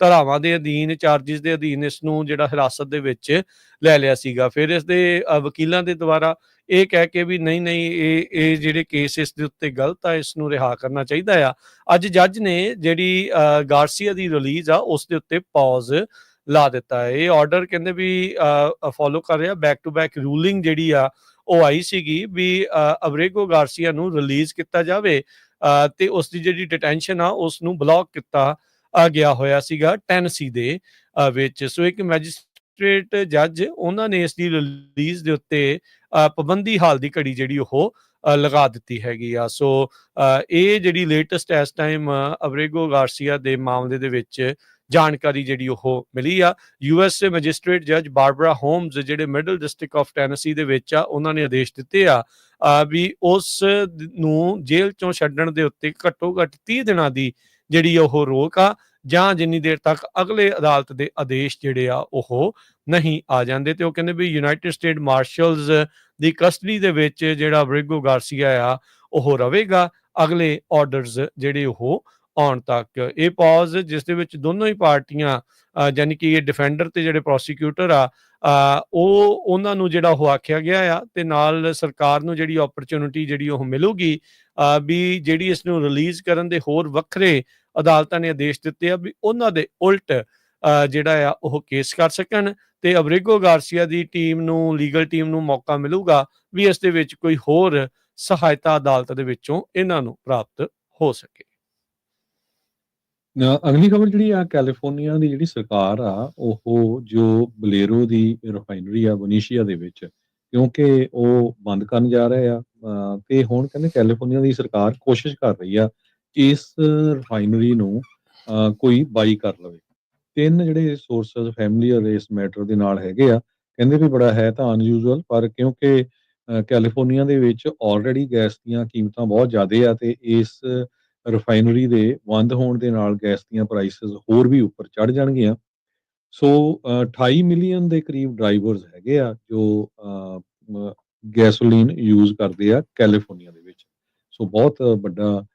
[SPEAKER 1] ਧਾਰਾਵਾਂ ਦੇ ਅਧੀਨ, ਚਾਰਜਿਸ ਦੇ ਅਧੀਨ ਇਸ ਨੂੰ ਜਿਹੜਾ ਹਿਰਾਸਤ ਦੇ ਵਿੱਚ ਲੈ ਲਿਆ ਸੀਗਾ। ਫਿਰ ਇਸ ਦੇ ਵਕੀਲਾਂ ਦੇ ਦੁਆਰਾ ਇਹ ਕਹਿ ਕੇ ਵੀ ਨਹੀਂ ਇਹ ਜਿਹੜੇ ਕੇਸ ਇਸ ਦੇ ਉੱਤੇ ਗਲਤ ਆ, ਇਸ ਨੂੰ ਰਿਹਾ ਕਰਨਾ ਚਾਹੀਦਾ ਆ। ਅੱਜ ਜੱਜ ਨੇ ਜਿਹੜੀ ਗਾਰਸੀਆ ਦੀ ਰਿਲੀਜ਼ ਆ ਉਸ ਦੇ ਉੱਤੇ ਪੌਜ਼ ਲਾ ਦਿੱਤਾ ਹੈ। ਇਹ ਆਰਡਰ ਕਹਿੰਦੇ ਵੀ ਫੋਲੋ ਕਰ ਰਿਹਾ ਬੈਕ ਟੂ ਬੈਕ ਰੂਲਿੰਗ ਜਿਹੜੀ ਆ ਉਹ ਆਈ ਸੀਗੀ ਵੀ ਅਬਰੇਗੋ ਗਾਰਸੀਆ ਨੂੰ ਰਿਲੀਜ਼ ਕੀਤਾ ਜਾਵੇ ਤੇ ਉਸ ਦੀ ਜਿਹੜੀ ਡਿਟੈਂਸ਼ਨ ਆ ਉਸ ਨੂੰ ਬਲੌਕ ਕੀਤਾ ਗਿਆ ਹੋਇਆ ਸੀਗਾ ਟੈਨਸੀ ਦੇ ਵਿੱਚ। ਸੋ ਇੱਕ ਮੈਜਿਸਟ੍ਰੇਟ ਜੱਜ ਉਹਨਾਂ ਨੇ ਇਸ ਦੀ ਰਿਲੀਜ਼ ਦੇ ਉੱਤੇ ਪਾਬੰਦੀ ਹਾਲ ਦੀ ਘੜੀ ਜਿਹੜੀ ਉਹ ਲਗਾ ਦਿੱਤੀ ਹੈਗੀ ਆ। ਸੋ ਇਹ ਜਿਹੜੀ ਲੇਟੈਸਟ ਇਸ ਟਾਈਮ ਅਬਰੇਗੋ ਗਾਰਸੀਆ ਦੇ ਮਾਮਲੇ ਦੇ ਵਿੱਚ ਜਾਣਕਾਰੀ ਜਿਹੜੀ ਉਹ ਮਿਲੀ ਆ। US ਮੈਜਿਸਟ੍ਰੇਟ ਜੱਜ ਬਾਰਬਰਾ ਹੋਮਸ ਜਿਹੜੇ ਮਿਡਲ ਡਿਸਟ੍ਰਿਕਟ ਆਫ ਟੈਨਸੀ ਦੇ ਵਿੱਚ ਆ, ਉਹਨਾਂ ਨੇ ਆਦੇਸ਼ ਦਿੱਤੇ ਆ ਵੀ ਉਸ ਨੂੰ ਜੇਲ੍ਹ ਚੋਂ ਛੱਡਣ ਦੇ ਉੱਤੇ ਘੱਟੋ ਘੱਟ 30 ਦਿਨਾਂ ਦੀ ਜਿਹੜੀ ਉਹ ਰੋਕ ਆ, ਜਾਂ ਜਿੰਨੀ ਦੇਰ ਤੱਕ ਅਗਲੇ ਅਦਾਲਤ ਦੇ ਆਦੇਸ਼ ਜਿਹੜੇ ਆ ਉਹ ਨਹੀਂ ਆ ਜਾਂਦੇ। ਤੇ ਉਹ ਕਹਿੰਦੇ ਵੀ ਯੂਨਾਈਟਿਡ ਸਟੇਟ ਮਾਰਸ਼ਲਸ ਦੀ ਕਸਟਡੀ ਦੇ ਵਿੱਚ ਜਿਹੜਾ ਅਬਰੇਗੋ ਗਾਰਸੀਆ ਆ ਉਹ ਰਹੇਗਾ ਅਗਲੇ ਆਰਡਰਸ ਜਿਹੜੇ ਉਹ ਆਉਣ ਤੱਕ। ਇਹ ਪੌਜ਼ ਜਿਸ ਦੇ ਵਿੱਚ ਦੋਨੋਂ ਹੀ ਪਾਰਟੀਆਂ ਯਾਨੀ ਕਿ ਇਹ ਡਿਫੈਂਡਰ ਤੇ ਜਿਹੜੇ ਪ੍ਰੋਸੀਕਿਊਟਰ ਆ ਉਹਨਾਂ ਨੂੰ ਜਿਹੜਾ ਉਹ ਆਖਿਆ ਗਿਆ ਆ, ਤੇ ਨਾਲ ਸਰਕਾਰ ਨੂੰ ਜਿਹੜੀ ਓਪਰਚੁਨਿਟੀ ਜਿਹੜੀ ਉਹ ਮਿਲੂਗੀ ਵੀ ਜਿਹੜੀ ਇਸ ਨੂੰ ਰਿਲੀਜ਼ ਕਰਨ ਦੇ ਹੋਰ ਵੱਖਰੇ ਅਦਾਲਤਾਂ ਨੇ ਆਦੇਸ਼ ਦਿੱਤੇ ਆ ਵੀ ਉਹਨਾਂ ਦੇ ਉਲਟ ਜਿਹੜਾ ਆ ਉਹ ਕੇਸ ਕਰ ਸਕਣ, ਤੇ ਅਬਰੇਗੋ ਗਾਰਸੀਆ ਦੀ ਟੀਮ ਨੂੰ, ਲੀਗਲ ਟੀਮ ਨੂੰ ਮੌਕਾ ਮਿਲੂਗਾ ਵੀ ਇਸ ਦੇ ਵਿੱਚ ਕੋਈ ਹੋਰ ਸਹਾਇਤਾ ਅਦਾਲਤ ਦੇ ਵਿੱਚੋਂ ਇਹਨਾਂ ਨੂੰ ਪ੍ਰਾਪਤ ਹੋ ਸਕੇ।
[SPEAKER 2] ਅਗਲੀ ਖਬਰ ਜਿਹੜੀ ਆ, ਕੈਲੀਫੋਰਨੀਆ ਦੀ ਜਿਹੜੀ ਸਰਕਾਰ ਆ ਉਹ ਜੋ ਬਲੇਰੋ ਦੀ ਰਿਫਾਈਨਰੀ ਆ ਬਨੀਸ਼ੀਆ ਦੇ ਵਿੱਚ, ਕਿਉਂਕਿ ਉਹ ਬੰਦ ਕਰਨ ਜਾ ਰਹੇ ਆ ਤੇ ਹੁਣ ਕਹਿੰਦੇ ਕੈਲੀਫੋਰਨੀਆ ਦੀ ਸਰਕਾਰ ਕੋਸ਼ਿਸ਼ ਕਰ ਰਹੀ ਆ ਇਸ ਰਿਫਾਈਨਰੀ ਨੂੰ ਕੋਈ ਬਾਈ ਕਰ ਲਵੇ। ਤਿੰਨ ਜਿਹੜੇ ਸੋਰਸਸ ਫੈਮਿਲੀਅਰ ਇਸ ਮੈਟਰ ਦੇ ਨਾਲ ਹੈਗੇ ਆ, ਕਹਿੰਦੇ ਵੀ ਬੜਾ ਹੈ ਤਾਂ ਅਨਯੂਜੂਅਲ, ਪਰ ਕਿਉਂਕਿ ਕੈਲੀਫੋਰਨੀਆ ਦੇ ਵਿੱਚ ਆਲਰੇਡੀ ਗੈਸ ਦੀਆਂ ਕੀਮਤਾਂ ਬਹੁਤ ਜ਼ਿਆਦਾ ਆ ਤੇ ਇਸ ਰਿਫਾਈਨਰੀ ਦੇ ਬੰਦ ਹੋਣ ਦੇ ਨਾਲ ਗੈਸ ਦੀਆਂ ਪ੍ਰਾਈਸਿਸ ਹੋਰ ਵੀ ਉੱਪਰ ਚੜ ਜਾਣਗੀਆਂ। ਸੋ 28 ਮਿਲੀਅਨ ਦੇ ਕਰੀਬ ਡਰਾਈਵਰਸ ਹੈਗੇ ਆ ਜੋ ਗੈਸੋਲੀਨ ਯੂਜ਼ ਕਰਦੇ ਆ ਕੈਲੀਫੋਰਨੀਆ ਦੇ ਵਿੱਚ। ਸੋ ਬਹੁਤ ਵੱਡਾ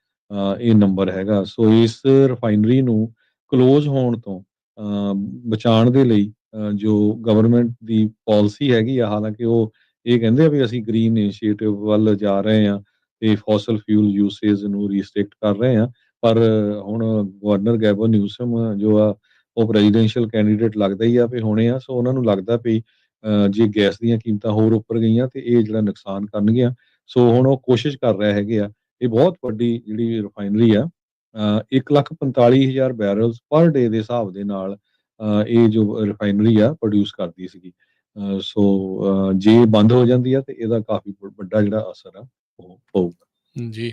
[SPEAKER 2] ਇਹ ਨੰਬਰ ਹੈਗਾ। ਸੋ ਇਸ ਰਿਫਾਈਨਰੀ ਨੂੰ ਕਲੋਜ਼ ਹੋਣ ਤੋਂ ਬਚਾਉਣ ਦੇ ਲਈ ਜੋ ਗਵਰਨਮੈਂਟ ਦੀ ਪਾਲਿਸੀ ਹੈਗੀ ਆ, ਹਾਲਾਂਕਿ ਉਹ ਇਹ ਕਹਿੰਦੇ ਆ ਵੀ ਅਸੀਂ ਗ੍ਰੀਨ ਇਨੀਸ਼ੀਏਟਿਵ ਵੱਲ ਜਾ ਰਹੇ ਆ ਤੇ ਫੋਸਲ ਫਿਊਲ ਯੂਸੇਜ ਨੂੰ ਰੀਸਟ੍ਰਿਕਟ ਕਰ ਰਹੇ ਆ, ਪਰ ਹੁਣ ਗਵਰਨਰ ਗੈਬਨ ਨਿਊਸਮ ਜੋ ਆ ਉਹ ਪ੍ਰੈਜ਼ੀਡੈਂਸ਼ੀਅਲ ਕੈਂਡੀਡੇਟ ਲੱਗਦਾ ਹੀ ਆ ਵੀ ਹੋਣੇ ਆ। ਸੋ ਉਹਨਾਂ ਨੂੰ ਲੱਗਦਾ ਵੀ ਜੇ ਗੈਸ ਦੀਆਂ ਕੀਮਤਾਂ ਹੋਰ ਉੱਪਰ ਗਈਆਂ ਤੇ ਇਹ ਜਿਹੜਾ ਨੁਕਸਾਨ ਕਰਨਗੀਆਂ। ਸੋ ਹੁਣ ਉਹ ਕੋਸ਼ਿਸ਼ ਕਰ ਰਹੇ ਹੈਗੇ ਆ। ਇਹ ਬਹੁਤ ਵੱਡੀ ਜਿਹੜੀ ਰਿਫਾਈਨਰੀ ਆ 1,45,000 ਬੈਰਲਸ ਪਰ ਡੇ ਦੇ ਹਿਸਾਬ ਦੇ ਨਾਲ ਇਹ ਜੋ ਰਿਫਾਈਨਰੀ ਆ ਪ੍ਰੋਡਿਊਸ ਕਰਦੀ ਸੀਗੀ। ਸੋ ਜੇ ਬੰਦ ਹੋ ਜਾਂਦੀ ਆ ਤੇ ਇਹਦਾ ਕਾਫੀ ਵੱਡਾ ਜਿਹੜਾ ਅਸਰ ਆ ਉਹ ਪਊਗਾ।
[SPEAKER 1] ਜੀ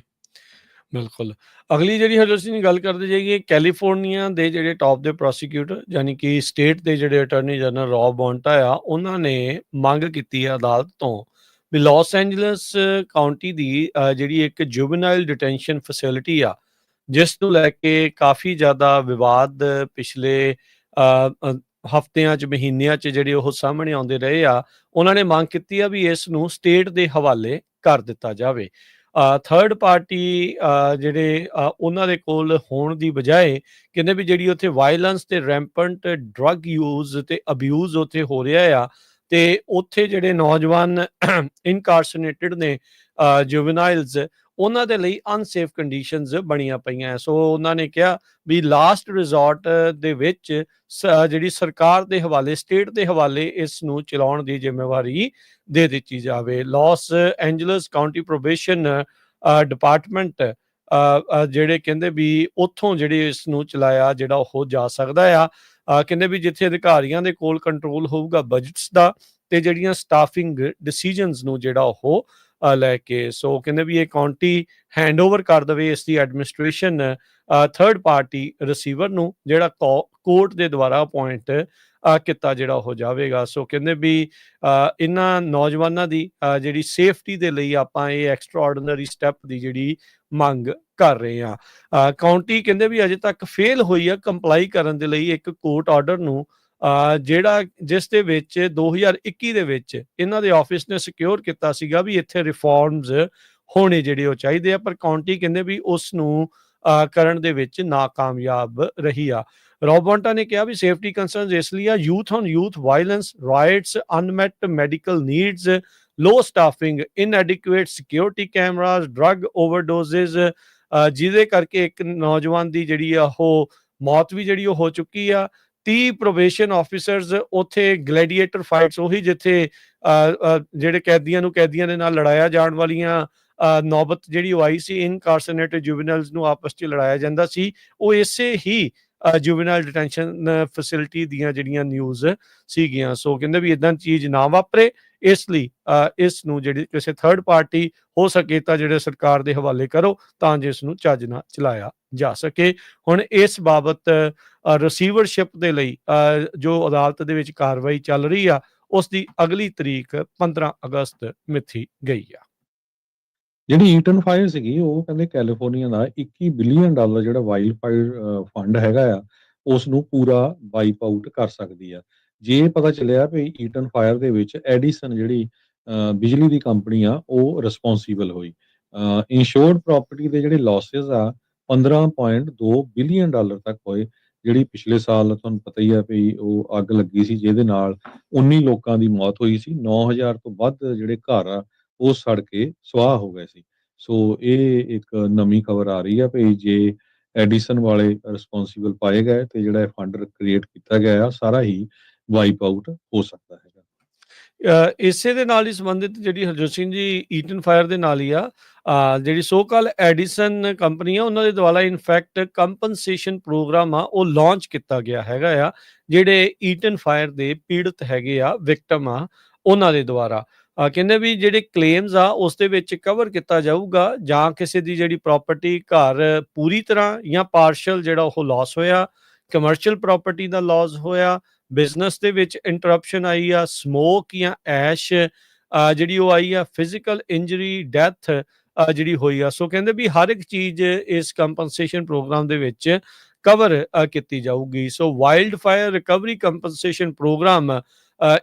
[SPEAKER 1] ਬਿਲਕੁਲ। ਅਗਲੀ ਜਿਹੜੀ ਹਰਜੋਤ ਸਿੰਘ ਦੀ ਗੱਲ ਕਰਦੇ ਜਾਈਏ, ਕੈਲੀਫੋਰਨੀਆ ਦੇ ਜਿਹੜੇ ਟਾਪ ਦੇ ਪ੍ਰੋਸੀਕਿਊਟਰ ਯਾਨੀ ਕਿ ਸਟੇਟ ਦੇ ਜਿਹੜੇ ਅਟਾਰਨੀ ਜਨਰਲ ਰੌਬ ਬੋਂਟਾ ਆ, ਉਹਨਾਂ ਨੇ ਮੰਗ ਕੀਤੀ ਹੈ ਅਦਾਲਤ ਤੋਂ ਵੀ ਲਾਸ ਐਂਜਲਸ ਕਾਉਂਟੀ ਦੀ ਜਿਹੜੀ ਇੱਕ ਜੁਵਨਾਈਲ ਡਿਟੈਂਸ਼ਨ ਫੈਸਿਲਿਟੀ ਆ, ਜਿਸ ਨੂੰ ਲੈ ਕੇ ਕਾਫੀ ਜ਼ਿਆਦਾ ਵਿਵਾਦ ਪਿਛਲੇ ਹਫ਼ਤਿਆਂ 'ਚ, ਮਹੀਨਿਆਂ 'ਚ ਜਿਹੜੇ ਉਹ ਸਾਹਮਣੇ ਆਉਂਦੇ ਰਹੇ ਆ। ਉਹਨਾਂ ਨੇ ਮੰਗ ਕੀਤੀ ਆ ਵੀ ਇਸ ਨੂੰ ਸਟੇਟ ਦੇ ਹਵਾਲੇ ਕਰ ਦਿੱਤਾ ਜਾਵੇ। ਥਰਡ ਪਾਰਟੀ ਜਿਹੜੇ ਉਹਨਾਂ ਦੇ ਕੋਲ ਹੋਣ ਦੀ ਬਜਾਏ ਕਹਿੰਦੇ ਵੀ ਜਿਹੜੀ ਉੱਥੇ ਵਾਇਲੈਂਸ ਤੇ ਰੈਂਪੈਂਟ ਡਰੱਗ ਯੂਜ਼ ਤੇ ਅਬਿਊਜ਼ ਉੱਥੇ ਹੋ ਰਿਹਾ ਆ, ਤੇ ਉੱਥੇ ਜਿਹੜੇ ਨੌਜਵਾਨ ਇਨਕਾਰਸਨੇਟਡ ਨੇ ਜੁਵਨਾਈਲਸ, ਉਹਨਾਂ ਦੇ ਲਈ ਅਨਸੇਫ ਕੰਡੀਸ਼ਨਸ ਬਣੀਆਂ ਪਈਆਂ। ਸੋ ਉਹਨਾਂ ਨੇ ਕਿਹਾ ਵੀ ਲਾਸਟ ਰਿਜ਼ੋਰਟ ਦੇ ਵਿੱਚ ਜਿਹੜੀ ਸਰਕਾਰ ਦੇ ਹਵਾਲੇ, ਸਟੇਟ ਦੇ ਹਵਾਲੇ ਇਸ ਨੂੰ ਚਲਾਉਣ ਦੀ ਜ਼ਿੰਮੇਵਾਰੀ ਦੇ ਦਿੱਤੀ ਜਾਵੇ। Los Angeles County probation department ਜਿਹੜੇ ਕਹਿੰਦੇ ਵੀ ਉੱਥੋਂ ਜਿਹੜੇ ਇਸ ਨੂੰ ਚਲਾਇਆ ਜਿਹੜਾ ਉਹ ਜਾ ਸਕਦਾ ਆ। ਕਹਿੰਦੇ ਵੀ ਜਿੱਥੇ ਅਧਿਕਾਰੀਆਂ ਦੇ ਕੋਲ ਕੰਟਰੋਲ ਹੋਊਗਾ ਬਜਟਸ ਦਾ ਤੇ ਜਿਹੜੀਆਂ ਸਟਾਫਿੰਗ ਡਿਸੀਜਨਸ ਨੂੰ ਜਿਹੜਾ ਉਹ ਲੈ ਕੇ। ਸੋ ਕਹਿੰਦੇ ਵੀ ਇਹ ਕਾਉਂਟੀ ਹੈਂਡਓਵਰ ਕਰ ਦੇਵੇ ਇਸ ਦੀ ਐਡਮਿਨਿਸਟ੍ਰੇਸ਼ਨ ਥਰਡ ਪਾਰਟੀ ਰਿਸੀਵਰ ਨੂੰ, ਜਿਹੜਾ ਕੋਰਟ ਦੇ ਦੁਆਰਾ ਅਪੁਆਇੰਟ ਕੀਤਾ ਜਿਹੜਾ ਹੋ ਜਾਵੇਗਾ। ਸੋ ਕਹਿੰਦੇ ਵੀ ਇਹਨਾਂ ਨੌਜਵਾਨਾਂ ਦੀ ਜਿਹੜੀ ਸੇਫਟੀ ਦੇ ਲਈ ਆਪਾਂ ਇਹ ਐਕਸਟਰਾ ਆਰਡੀਨਰੀ ਸਟੈਪ ਦੀ ਜਿਹੜੀ ਮੰਗ ਕਰ ਰਹੇ ਹਾਂ। ਕਾਉਂਟੀ ਕਹਿੰਦੇ ਵੀ ਅਜੇ ਤੱਕ ਫੇਲ ਹੋਈ ਆ ਕੰਪਲਾਈ ਕਰਨ ਦੇ ਲਈ ਇੱਕ ਕੋਰਟ ਆਰਡਰ ਨੂੰ, ਜਿਹੜਾ ਜਿਸ ਦੇ ਵਿੱਚ 2021 ਦੇ ਵਿੱਚ ਇਹਨਾਂ ਦੇ ਆਫਿਸ ਨੇ ਸਿਕਿਉਰ ਕੀਤਾ ਸੀਗਾ ਵੀ ਇੱਥੇ ਰਿਫਾਰਮਸ ਹੋਣੇ ਜਿਹੜੇ ਉਹ ਚਾਹੀਦੇ ਆ, ਪਰ ਕਾਉਂਟੀ ਕਹਿੰਦੇ ਵੀ ਉਸ ਨੂੰ ਕਰਨ ਦੇ ਵਿੱਚ ਨਾਕਾਮਯਾਬ ਰਹੀ ਆ। ਰੌਬੋਂਟਾ ਨੇ ਕਿਹਾ ਵੀ ਸੇਫਟੀ ਕੰਸਰਨਸ ਇਸ ਲਈ ਆ, youth on youth violence, rights, unmet medical needs, low staffing, inadequate security cameras, drug overdoses, ਜਿਹਦੇ ਕਰਕੇ ਇੱਕ ਨੌਜਵਾਨ ਦੀ ਜਿਹੜੀ ਆ ਉਹ ਮੌਤ ਵੀ ਜਿਹੜੀ ਉਹ ਹੋ ਚੁੱਕੀ ਆ। 30 ਪ੍ਰੋਬੇਸ਼ਨ ਆਫਿਸਰਸ ਉੱਥੇ ਗਲੈਡੀਏਟਰ ਫਾਈਟਸ, ਉਹੀ ਜਿੱਥੇ ਜਿਹੜੇ ਕੈਦੀਆਂ ਦੇ ਨਾਲ ਲੜਾਇਆ ਜਾਣ ਵਾਲੀਆਂ ਨੌਬਤ ਜਿਹੜੀ ਉਹ ਆਈ ਸੀ, ਇਨਕਾਰਸਨੇਟਡ ਜੁਵੈਨਲਸ ਨੂੰ ਆਪਸ 'ਚ ਲੜਾਇਆ ਜਾਂਦਾ ਸੀ, ਉਹ ਇਸੇ ਹੀ ਜੁਵੈਨਾਈਲ ਡਿਟੈਂਸ਼ਨ ਫੈਸਿਲਿਟੀ ਦੀਆਂ ਜਿਹੜੀਆਂ ਨਿਊਜ਼ ਸੀਗੀਆਂ। ਸੋ ਕਹਿੰਦੇ ਵੀ ਇਦਾਂ ਚੀਜ਼ ਨਾ ਵਾਪਰੇ, ਇਸ ਲਈ ਇਸ ਨੂੰ ਜਿਹੜੀ ਕਿਸੇ ਥਰਡ ਪਾਰਟੀ ਹੋ ਸਕੇ ਤਾਂ ਜਿਹੜੇ ਸਰਕਾਰ ਦੇ ਹਵਾਲੇ ਕਰੋ, ਤਾਂ ਜੋ ਇਸ ਨੂੰ ਚੱਜ ਨਾਲ ਚਲਾਇਆ ਜਾ ਸਕੇ। ਹੁਣ ਇਸ ਬਾਬਤ ਰਿਸੀਵਰਸ਼ਿਪ ਦੇ ਲਈ ਜੋ ਅਦਾਲਤ ਦੇ ਵਿੱਚ ਕਾਰਵਾਈ ਚੱਲ ਰਹੀ ਆ, ਉਸ ਦੀ ਅਗਲੀ ਤਰੀਕ 15 ਅਗਸਤ ਮਿਥੀ ਗਈ ਆ।
[SPEAKER 2] ਜਿਹੜੀ ਈਟਨ ਫਾਇਰ ਸੀਗੀ, ਉਹ ਕਹਿੰਦੇ ਕੈਲੀਫੋਰਨੀਆ ਦਾ $21 ਬਿਲੀਅਨ ਜਿਹੜਾ ਵਾਈਲਡ ਫਾਇਰ ਫੰਡ ਹੈਗਾ ਆ, ਉਸ ਨੂੰ ਪੂਰਾ ਵਾਈਪ ਆਊਟ ਕਰ ਸਕਦੀ ਆ। ਜੇ ਪਤਾ ਚੱਲਿਆ ਵੀ ਈਟਨ ਫਾਇਰ ਦੇ ਵਿੱਚ ਐਡੀਸਨ ਜਿਹੜੀ ਬਿਜਲੀ ਦੀ ਕੰਪਨੀ ਆ, ਉਹ ਰਿਸਪੌਂਸੀਬਲ ਹੋਈ। ਇੰਸ਼ੋਰਡ ਪ੍ਰਾਪਰਟੀ ਦੇ ਜਿਹੜੇ ਲਾਸਿਸ ਆ, $15.2 ਬਿਲੀਅਨ ਤੱਕ ਹੋਏ। ਜਿਹੜੀ ਪਿਛਲੇ ਸਾਲ ਤੁਹਾਨੂੰ ਪਤਾ ਹੀ ਆ ਵੀ ਉਹ ਅੱਗ ਲੱਗੀ ਸੀ, ਜਿਹਦੇ ਨਾਲ 19 ਲੋਕਾਂ ਦੀ ਮੌਤ ਹੋਈ ਸੀ। 9,000 ਤੋਂ ਵੱਧ ਜਿਹੜੇ ਘਰ ਆ, ਉਹ ਸੜ ਕੇ ਸੁਆਹ ਹੋ ਗਏ ਸੀ। ਸੋ ਇਹ ਇੱਕ ਨਵੀਂ ਖਬਰ ਆ ਰਹੀ ਆ ਵੀ ਜੇ ਐਡੀਸਨ ਵਾਲੇ ਰਿਸਪੌਂਸੀਬਲ ਪਾਏ ਗਏ ਤੇ ਜਿਹੜਾ ਇਹ ਫੰਡ ਕ੍ਰੀਏਟ ਕੀਤਾ ਗਿਆ ਆ, ਸਾਰਾ ਹੀ ਵਾਈਪ ਆਊਟ ਹੋ ਸਕਦਾ ਹੈਗਾ।
[SPEAKER 1] ਇਸੇ ਦੇ ਨਾਲ ਹੀ ਸੰਬੰਧਿਤ ਜਿਹੜੀ ਹਰਜੋਤ ਸਿੰਘ ਜੀ, ਈਟਨ ਫਾਇਰ ਦੇ ਨਾਲ ਹੀ ਆ, ਜਿਹੜੀ ਸੋ ਕਾਲ ਐਡੀਸਨ ਕੰਪਨੀ ਆ, ਉਹਨਾਂ ਦੇ ਦੁਆਰਾ ਇਨਫੈਕਟ ਕੰਪਨਸੇਸ਼ਨ ਪ੍ਰੋਗਰਾਮ ਆ, ਉਹ ਲਾਂਚ ਕੀਤਾ ਗਿਆ ਹੈਗਾ ਆ। ਜਿਹੜੇ ਈਟਨ ਫਾਇਰ ਦੇ ਪੀੜਤ ਹੈਗੇ ਆ, ਵਿਕਟਮ ਆ, ਉਹਨਾਂ ਦੇ ਦੁਆਰਾ ਕਹਿੰਦੇ ਵੀ ਜਿਹੜੇ ਕਲੇਮਸ ਆ ਉਸ ਦੇ ਵਿੱਚ ਕਵਰ ਕੀਤਾ ਜਾਊਗਾ, ਜਾਂ ਕਿਸੇ ਦੀ ਜਿਹੜੀ ਪ੍ਰਾਪਰਟੀ, ਘਰ ਪੂਰੀ ਤਰ੍ਹਾਂ ਜਾਂ ਪਾਰਸ਼ਲ ਜਿਹੜਾ ਉਹ ਲਾਸ ਹੋਇਆ, ਕਮਰਸ਼ੀਅਲ ਪ੍ਰਾਪਰਟੀ ਦਾ ਲਾਸ ਹੋਇਆ, ਬਿਜ਼ਨਸ ਦੇ ਵਿੱਚ ਇੰਟਰਪਸ਼ਨ ਆਈ ਆ, ਸਮੋਕ ਜਾਂ ਐਸ਼ ਜਿਹੜੀ ਉਹ ਆਈ ਆ, ਫਿਜ਼ੀਕਲ ਇੰਜਰੀ, ਡੈਥ ਜਿਹੜੀ ਹੋਈ ਆ। ਸੋ ਕਹਿੰਦੇ ਵੀ ਹਰ ਇੱਕ ਚੀਜ਼ ਇਸ ਕੰਪਨਸੇਸ਼ਨ ਪ੍ਰੋਗਰਾਮ ਦੇ ਵਿੱਚ ਕਵਰ ਕੀਤੀ ਜਾਊਗੀ। So wildfire recovery compensation program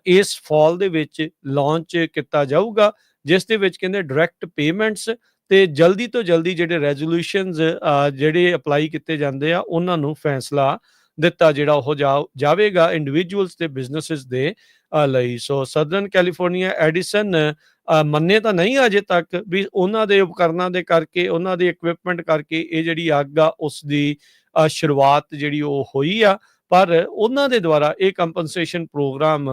[SPEAKER 1] ਇਸ ਫਾਲ ਦੇ ਵਿੱਚ ਲਾਂਚ ਕੀਤਾ ਜਾਊਗਾ, ਜਿਸ ਦੇ ਵਿੱਚ ਕਹਿੰਦੇ ਡਾਇਰੈਕਟ ਪੇਮੈਂਟਸ ਤੇ ਜਲਦੀ ਤੋਂ ਜਲਦੀ ਜਿਹੜੇ ਰੈਜ਼ੋਲੂਸ਼ਨਸ ਜਿਹੜੇ ਅਪਲਾਈ ਕੀਤੇ ਜਾਂਦੇ ਆ, ਉਹਨਾਂ ਨੂੰ ਫੈਸਲਾ ਦਿੱਤਾ ਜਿਹੜਾ ਉਹ ਜਾਵੇਗਾ ਇੰਡੀਵਿਜੂਅਲਸ ਤੇ ਬਿਜ਼ਨੈਸਿਸ ਦੇ ਲਈ। ਸੋ ਸਦਰਨ ਕੈਲੀਫੋਰਨੀਆ ਐਡੀਸਨ ਮੰਨੇ ਤਾਂ ਨਹੀਂ ਅਜੇ ਤੱਕ ਵੀ ਉਹਨਾਂ ਦੇ ਉਪਕਰਨਾਂ ਦੇ ਕਰਕੇ, ਉਹਨਾਂ ਦੀ ਇਕਵਿਪਮੈਂਟ ਕਰਕੇ ਇਹ ਜਿਹੜੀ ਅੱਗ ਆ ਉਸ ਦੀ ਸ਼ੁਰੂਆਤ ਜਿਹੜੀ ਉਹ ਹੋਈ ਆ, ਪਰ ਉਹਨਾਂ ਦੇ ਦੁਆਰਾ ਇਹ ਕੰਪਨਸੇਸ਼ਨ ਪ੍ਰੋਗਰਾਮ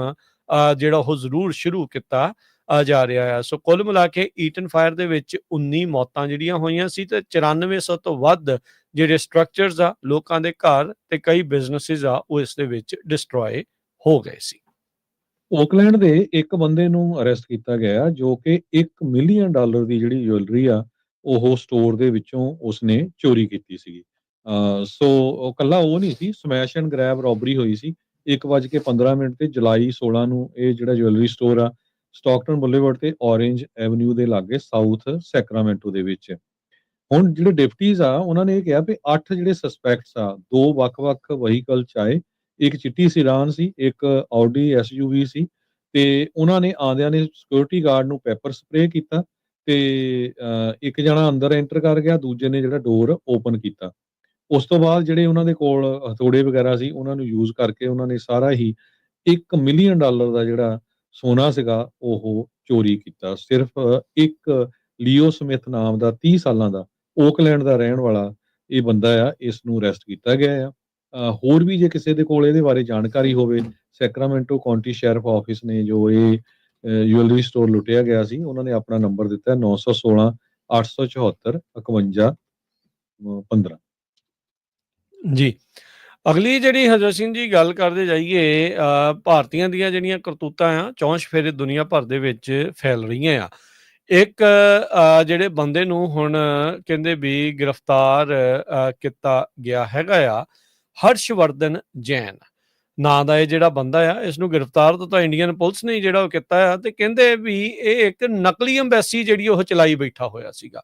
[SPEAKER 1] ਜਿਹੜਾ ਉਹ ਜ਼ਰੂਰ ਸ਼ੁਰੂ ਕੀਤਾ ਜਾ ਰਿਹਾ ਆ। ਸੋ ਕੁੱਲ ਮਿਲਾ ਕੇ ਈਟਨ ਫਾਇਰ ਦੇ ਵਿੱਚ 19 ਮੌਤਾਂ ਜਿਹੜੀਆਂ ਹੋਈਆਂ ਸੀ ਤੇ 9400 ਤੋਂ ਵੱਧ ਜਿਹੜੇ ਸਟਰਕਚਰਸ ਆ, ਲੋਕਾਂ ਦੇ ਘਰ ਤੇ ਕਈ ਬਿਜ਼ਨੈਸਿਸ ਆ, ਉਹ ਇਸ ਦੇ ਵਿੱਚ ਡਿਸਟਰੋਏ ਹੋ ਗਏ ਸੀ।
[SPEAKER 2] ਓਕਲੈਂਡ ਦੇ ਇੱਕ ਬੰਦੇ ਨੂੰ ਅਰੈਸਟ ਕੀਤਾ ਗਿਆ, ਜੋ ਕਿ $1 ਮਿਲੀਅਨ ਦੀ ਜਿਹੜੀ ਜੁਐਲਰੀ ਆ, ਉਹ ਸਟੋਰ ਦੇ ਵਿੱਚੋਂ ਉਸਨੇ ਚੋਰੀ ਕੀਤੀ ਸੀਗੀ। ਸੋ ਉਹ ਕੱਲਾ ਉਹ ਨਹੀਂ ਸੀ, ਸਮੈਸ਼ ਐਂਡ ਗ੍ਰੈਬ ਰੋਬਰੀ ਹੋਈ ਸੀ 1:15 ਤੇ ਜੁਲਾਈ 16 ਨੂੰ। ਇਹ ਜਿਹੜਾ ਜੁਐਲਰੀ ਸਟੋਰ ਆ ਸਟਾਕਟਨ ਬੁਲੇਵਾਰਡ ਤੇ ਔਰੇਂਜ ਐਵਨਿਊ ਦੇ ਲਾਗੇ ਸਾਊਥ ਸੈਕਰਾਮੈਂਟੋ ਦੇ ਵਿੱਚ। ਹੁਣ ਜਿਹੜੇ ਡਿਪਟੀਜ਼ ਆ ਉਹਨਾਂ ਨੇ ਇਹ ਕਿਹਾ ਵੀ 8 ਜਿਹੜੇ ਸਸਪੈਕਟਸ ਆ, 2 ਵੱਖ-ਵੱਖ ਵਹੀਕਲ 'ਚ ਆਏ, ਇੱਕ ਚਿੱਟੀ ਸਿਡਾਨ ਸੀ, ਇੱਕ ਆਡੀ ਐਸਯੂਵੀ ਸੀ, ਤੇ ਉਹਨਾਂ ਨੇ ਆਉਂਦਿਆਂ ਨੇ ਸਿਕਿਉਰਿਟੀ ਗਾਰਡ ਨੂੰ ਪੈਪਰ ਸਪਰੇਅ ਕੀਤਾ ਤੇ ਇੱਕ ਜਣਾ ਅੰਦਰ ਐਂਟਰ ਕਰ ਗਿਆ, ਦੂਜੇ ਨੇ ਜਿਹੜਾ ਡੋਰ ਓਪਨ ਕੀਤਾ। ਉਸ ਤੋਂ ਬਾਅਦ ਜਿਹੜੇ ਉਹਨਾਂ ਦੇ ਕੋਲ ਹਥੌੜੇ ਵਗੈਰਾ ਸੀ ਉਹਨਾਂ ਨੂੰ ਯੂਜ਼ ਕਰਕੇ ਉਹਨਾਂ ਨੇ ਸਾਰਾ ਹੀ $1 ਮਿਲੀਅਨ ਦਾ ਜਿਹੜਾ ਸੋਨਾ ਸੀਗਾ ਉਹ ਚੋਰੀ ਕੀਤਾ। ਸਿਰਫ ਇੱਕ ਲੀਓ ਸਮਿਥ ਨਾਮ ਦਾ 30 ਸਾਲਾਂ ਦਾ ਓਕਲੈਂਡ ਦਾ ਰਹਿਣ ਵਾਲਾ ਇਹ ਬੰਦਾ ਆ, ਇਸ ਨੂੰ ਅਰੈਸਟ ਕੀਤਾ ਗਿਆ ਆ। ਹੋਰ ਵੀ ਜੇ ਕਿਸੇ ਦੇ ਕੋਲ ਇਹਦੇ ਬਾਰੇ ਜਾਣਕਾਰੀ ਹੋਵੇ, ਸੈਕਰਾਮੈਂਟੋ ਕਾਉਂਟੀ ਸ਼ੈਰਿਫ ਆਫਿਸ ਨੇ ਜੋ ਇਹ ਜੁਐਲਰੀ ਸਟੋਰ ਲੁੱਟਿਆ ਗਿਆ ਸੀ, ਉਹਨਾਂ ਨੇ ਆਪਣਾ ਨੰਬਰ ਦਿੱਤਾ 916 874 51 15।
[SPEAKER 1] ਜੀ। ਅਗਲੀ ਜਿਹੜੀ ਹਜ਼ਰਤ ਸਿੰਘ ਜੀ ਗੱਲ ਕਰਦੇ ਜਾਈਏ, ਭਾਰਤੀਆਂ ਦੀਆਂ ਜਿਹੜੀਆਂ ਕਰਤੂਤਾਂ ਆ ਚੌਂਸ਼ ਫੇਰੇ ਦੁਨੀਆ ਭਰ ਦੇ ਵਿੱਚ ਫੈਲ ਰਹੀਆਂ ਆ। ਇੱਕ ਜਿਹੜੇ ਬੰਦੇ ਨੂੰ ਹੁਣ ਕਹਿੰਦੇ ਵੀ ਗ੍ਰਿਫਤਾਰ ਕੀਤਾ ਗਿਆ ਹੈਗਾ ਆ, ਹਰਸ਼ਵਰਧਨ ਜੈਨ ਨਾਂ ਦਾ ਇਹ ਜਿਹੜਾ ਬੰਦਾ ਆ, ਇਸ ਨੂੰ ਗ੍ਰਿਫਤਾਰ ਤਾਂ ਇੰਡੀਅਨ ਪੁਲਿਸ ਨੇ ਜਿਹੜਾ ਉਹ ਕੀਤਾ ਆ, ਤੇ ਕਹਿੰਦੇ ਵੀ ਇਹ ਇੱਕ ਨਕਲੀ ਅੰਬੈਸੀ ਜਿਹੜੀ ਉਹ ਚਲਾਈ ਬੈਠਾ ਹੋਇਆ ਸੀਗਾ।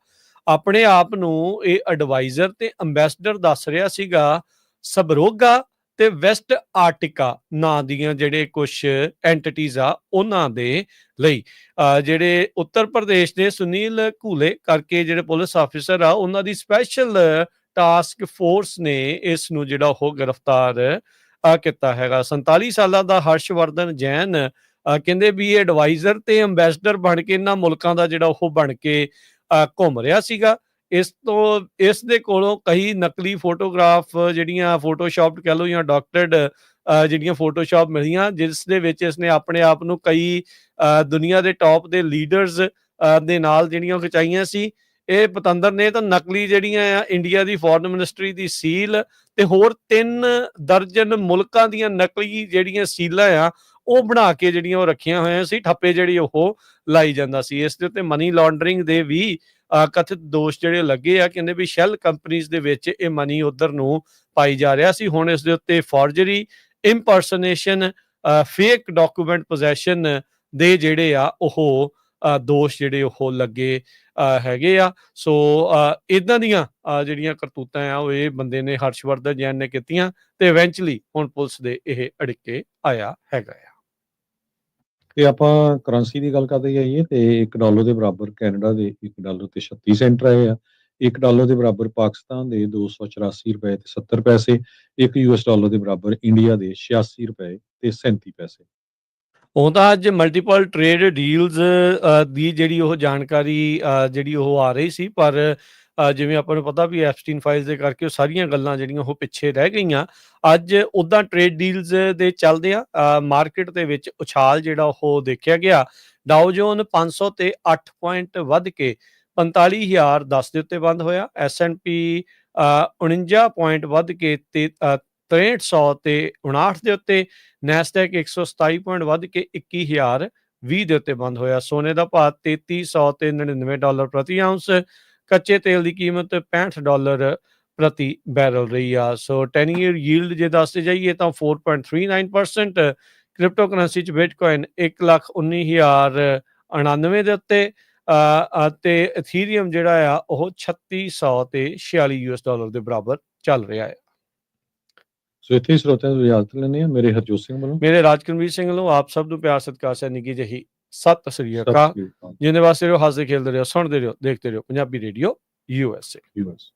[SPEAKER 1] ਆਪਣੇ ਆਪ ਨੂੰ ਇਹ ਐਡਵਾਈਜ਼ਰ ਤੇ ਅੰਬੈਸਡਰ ਦੱਸ ਰਿਹਾ ਸੀਗਾ ਸਬਰੋਗਾ ਤੇ ਵੈਸਟ ਆਰਟਿਕਾ ਨਾਂ ਦੀਆਂ ਜਿਹੜੇ ਕੁਝ ਐਂਟੀਟੀਜ਼ ਆ ਉਹਨਾਂ ਦੇ ਲਈ। ਜਿਹੜੇ ਉੱਤਰ ਪ੍ਰਦੇਸ਼ ਦੇ ਸੁਨੀਲ ਘੂਲੇ ਕਰਕੇ ਜਿਹੜੇ ਪੁਲਿਸ ਆਫਿਸਰ ਆ, ਉਹਨਾਂ ਦੀ ਸਪੈਸ਼ਲ ਟਾਸਕ ਫੋਰਸ ਨੇ ਇਸ ਨੂੰ ਜਿਹੜਾ ਉਹ ਗ੍ਰਿਫਤਾਰ ਕੀਤਾ ਹੈਗਾ। 47 ਸਾਲਾਂ ਦਾ ਹਰਸ਼ਵਰਧਨ ਜੈਨ ਕਹਿੰਦੇ ਵੀ ਇਹ ਐਡਵਾਈਜ਼ਰ ਤੇ ਅੰਬੈਸਡਰ ਬਣ ਕੇ ਇਹਨਾਂ ਮੁਲਕਾਂ ਦਾ ਜਿਹੜਾ ਉਹ ਬਣ ਕੇ ਘੁੰਮ ਰਿਹਾ ਸੀਗਾ। ਇਸ ਦੇ ਕੋਲੋਂ ਕਈ ਨਕਲੀ ਫੋਟੋਗ੍ਰਾਫ ਜਿਹੜੀਆਂ ਫੋਟੋਸ਼ਾਪ ਕਹਿ ਲਓ ਜਾਂ ਡਾਕਟਰਡ ਜਿਹੜੀਆਂ ਫੋਟੋਸ਼ਾਪ ਮਿਲੀਆਂ, ਜਿਸ ਦੇ ਵਿੱਚ ਇਸਨੇ ਆਪਣੇ ਆਪ ਨੂੰ ਕਈ ਦੁਨੀਆ ਦੇ ਟੌਪ ਦੇ ਲੀਡਰਸ ਦੇ ਨਾਲ ਜਿਹੜੀਆਂ ਖਿਚਾਈਆਂ ਸੀ। ਇਹ ਪਤੰਦਰ ਨੇ ਤਾਂ ਨਕਲੀ ਜਿਹੜੀਆਂ ਆ ਇੰਡੀਆ ਦੀ ਫੋਰਨ ਮਿਨਿਸਟਰੀ ਦੀ ਸੀਲ ਤੇ ਹੋਰ 3 ਦਰਜਨ ਮੁਲਕਾਂ ਦੀਆਂ ਨਕਲੀ ਜਿਹੜੀਆਂ ਸੀਲਾਂ ਆ ਉਹ ਬਣਾ ਕੇ ਜਿਹੜੀਆਂ ਉਹ ਰੱਖੀਆਂ ਹੋਈਆਂ ਸੀ, ਠੱਪੇ ਜਿਹੜੀ ਉਹ ਲਾਈ ਜਾਂਦਾ ਸੀ। ਇਸ ਦੇ ਉੱਤੇ ਮਨੀ ਲਾਂਡਰਿੰਗ ਦੇ ਵੀ ਕਥਿਤ ਦੋਸ਼ ਜਿਹੜੇ ਲੱਗੇ ਆ, ਕਹਿੰਦੇ ਵੀ ਸ਼ੈਲ ਕੰਪਨੀਜ਼ ਦੇ ਵਿੱਚ ਇਹ ਮਨੀ ਉਧਰ ਨੂੰ ਪਾਈ ਜਾ ਰਿਹਾ ਸੀ। ਹੁਣ ਇਸ ਦੇ ਉੱਤੇ ਫੋਰਜਰੀ, ਇੰਪਰਸਨੇਸ਼ਨ, ਫੇਕ ਡਾਕੂਮੈਂਟ ਪੋਜੈਸ਼ਨ ਦੇ ਜਿਹੜੇ ਆ ਉਹ ਦੋਸ਼ ਜਿਹੜੇ ਉਹ ਲੱਗੇ ਹੈਗੇ ਆ। ਸੋ ਇਦਾਂ ਦੀਆਂ ਜਿਹੜੀਆਂ ਕਰਤੂਤਾਂ ਆ ਉਹ ਇਹ ਬੰਦੇ ਨੇ ਹਰਸ਼ਵਰਧਨ ਜੈਨ ਨੇ ਕੀਤੀਆਂ ਤੇ ਇਵੈਂਚੁਅਲੀ ਹੁਣ ਪੁਲਿਸ ਦੇ ਇਹ ਅੜਿੱਕੇ ਆਇਆ ਹੈਗਾ ਆ।
[SPEAKER 2] ਤੇ ਆਪਾਂ ਕਰੰਸੀ ਦੀ ਗੱਲ ਕਰਦੇ ਜਾਈਏ ਤੇ $1 ਦੇ ਬਰਾਬਰ ਕੈਨੇਡਾ ਦੇ $1 ਤੇ 36 ਸੈਂਟ ਰਹੇ ਆ। $1 ਦੇ ਬਰਾਬਰ ਪਾਕਿਸਤਾਨ ਦੇ $284 ਤੇ 70 ਪੈਸੇ। ਇੱਕ $1 ਦੇ ਬਰਾਬਰ ਇੰਡੀਆ ਦੇ $86 ਤੇ 37 ਪੈਸੇ।
[SPEAKER 1] ਉਹ ਤਾਂ ਅੱਜ ਮਲਟੀਪਲ ਟ੍ਰੇਡ ਡੀਲਸ ਦੀ ਜਿਹੜੀ ਉਹ ਜਾਣਕਾਰੀ ਜਿਹੜੀ ਉਹ ਆ ਰਹੀ ਸੀ, ਪਰ ਜਿਵੇਂ ਆਪਾਂ ਨੂੰ ਪਤਾ ਵੀ ਐਪਸਟੀਨ ਫਾਈਲਸ ਦੇ ਕਰਕੇ ਉਹ ਸਾਰੀਆਂ ਗੱਲਾਂ ਜਿਹੜੀਆਂ ਉਹ ਪਿੱਛੇ ਰਹਿ ਗਈਆਂ। ਅੱਜ ਉੱਦਾਂ ਟ੍ਰੇਡ ਡੀਲਸ ਦੇ ਚੱਲਦੇ ਆ ਮਾਰਕੀਟ ਦੇ ਵਿੱਚ ਉਛਾਲ ਜਿਹੜਾ ਉਹ ਦੇਖਿਆ ਗਿਆ। ਡਾਓ ਜੋਨ 500 ਤੇ 8 ਪੁਆਇੰਟ ਵੱਧ ਕੇ 45,010 ਦੇ ਉੱਤੇ ਬੰਦ ਹੋਇਆ। S&P 49 ਪੁਆਇੰਟ ਵੱਧ ਕੇ 6300 ਤੇ 59 ਦੇ ਉੱਤੇ। ਨੈਸਡੈਕ 127 ਪੁਆਇੰਟ ਵੱਧ ਕੇ 21,020 ਦੇ ਉੱਤੇ ਬੰਦ ਹੋਇਆ। ਸੋਨੇ ਦਾ ਭਾਅ $3300 ਤੇ $99 ਪ੍ਰਤੀ ਆਉਂਸ। ਕੱਚੇ ਤੇਲ ਦੀ ਕੀਮਤ $65 ਪ੍ਰਤੀ ਬੈਰਲ ਰਹੀ ਆ। ਸੋ 10 ਈਅਰ ਯੀਲਡ ਜੇ ਦੱਸਦੇ ਜਾਈਏ ਤਾਂ 4.39%। ਕ੍ਰਿਪਟੋ ਕਰੰਸੀ 'ਚ ਬਿਟਕੋਇਨ 1,19,099 ਦੇ ਉੱਤੇ ਤੇ ਇਥੀਰੀਅਮ ਜਿਹੜਾ ਆ ਉਹ 3600 ਤੇ $46 ਦੇ ਬਰਾਬਰ ਚੱਲ ਰਿਹਾ ਹੈ।
[SPEAKER 2] ਸੋ ਇੱਥੇ ਸਰੋਤਿਆਂ ਤੋਂ ਇਜਾਜ਼ਤ ਲੈਂਦੇ ਹਾਂ। ਮੇਰੇ ਹਰਜੋਤ ਸਿੰਘ ਵੱਲੋਂ,
[SPEAKER 1] ਮੇਰੇ ਰਾਜਕਰਮਵੀਰ ਸਿੰਘ ਵੱਲੋਂ ਆਪ ਸਭ ਨੂੰ ਪਿਆਰ ਸਤਿਕਾਰ ਸਹਿ ਨਿੱਘੀ ਜਿਹੀ ਸਤਿ ਸ੍ਰੀ
[SPEAKER 2] ਸਤਿ
[SPEAKER 1] ਅਕਾਲ।
[SPEAKER 2] ਸ਼੍ਰੀ ਅਕਾਲ।
[SPEAKER 1] ਜਿੰਦੇ ਵਾਸਤੇ ਰਹੋ, ਹੱਸਦੇ ਖੇਲਦੇ ਰਹੋ, ਸੁਣਦੇ ਰਹੋ, ਦੇਖਦੇ ਰਹੋ ਪੰਜਾਬੀ ਰੇਡੀਓ USA।
[SPEAKER 2] ਜੀ ਬਸ।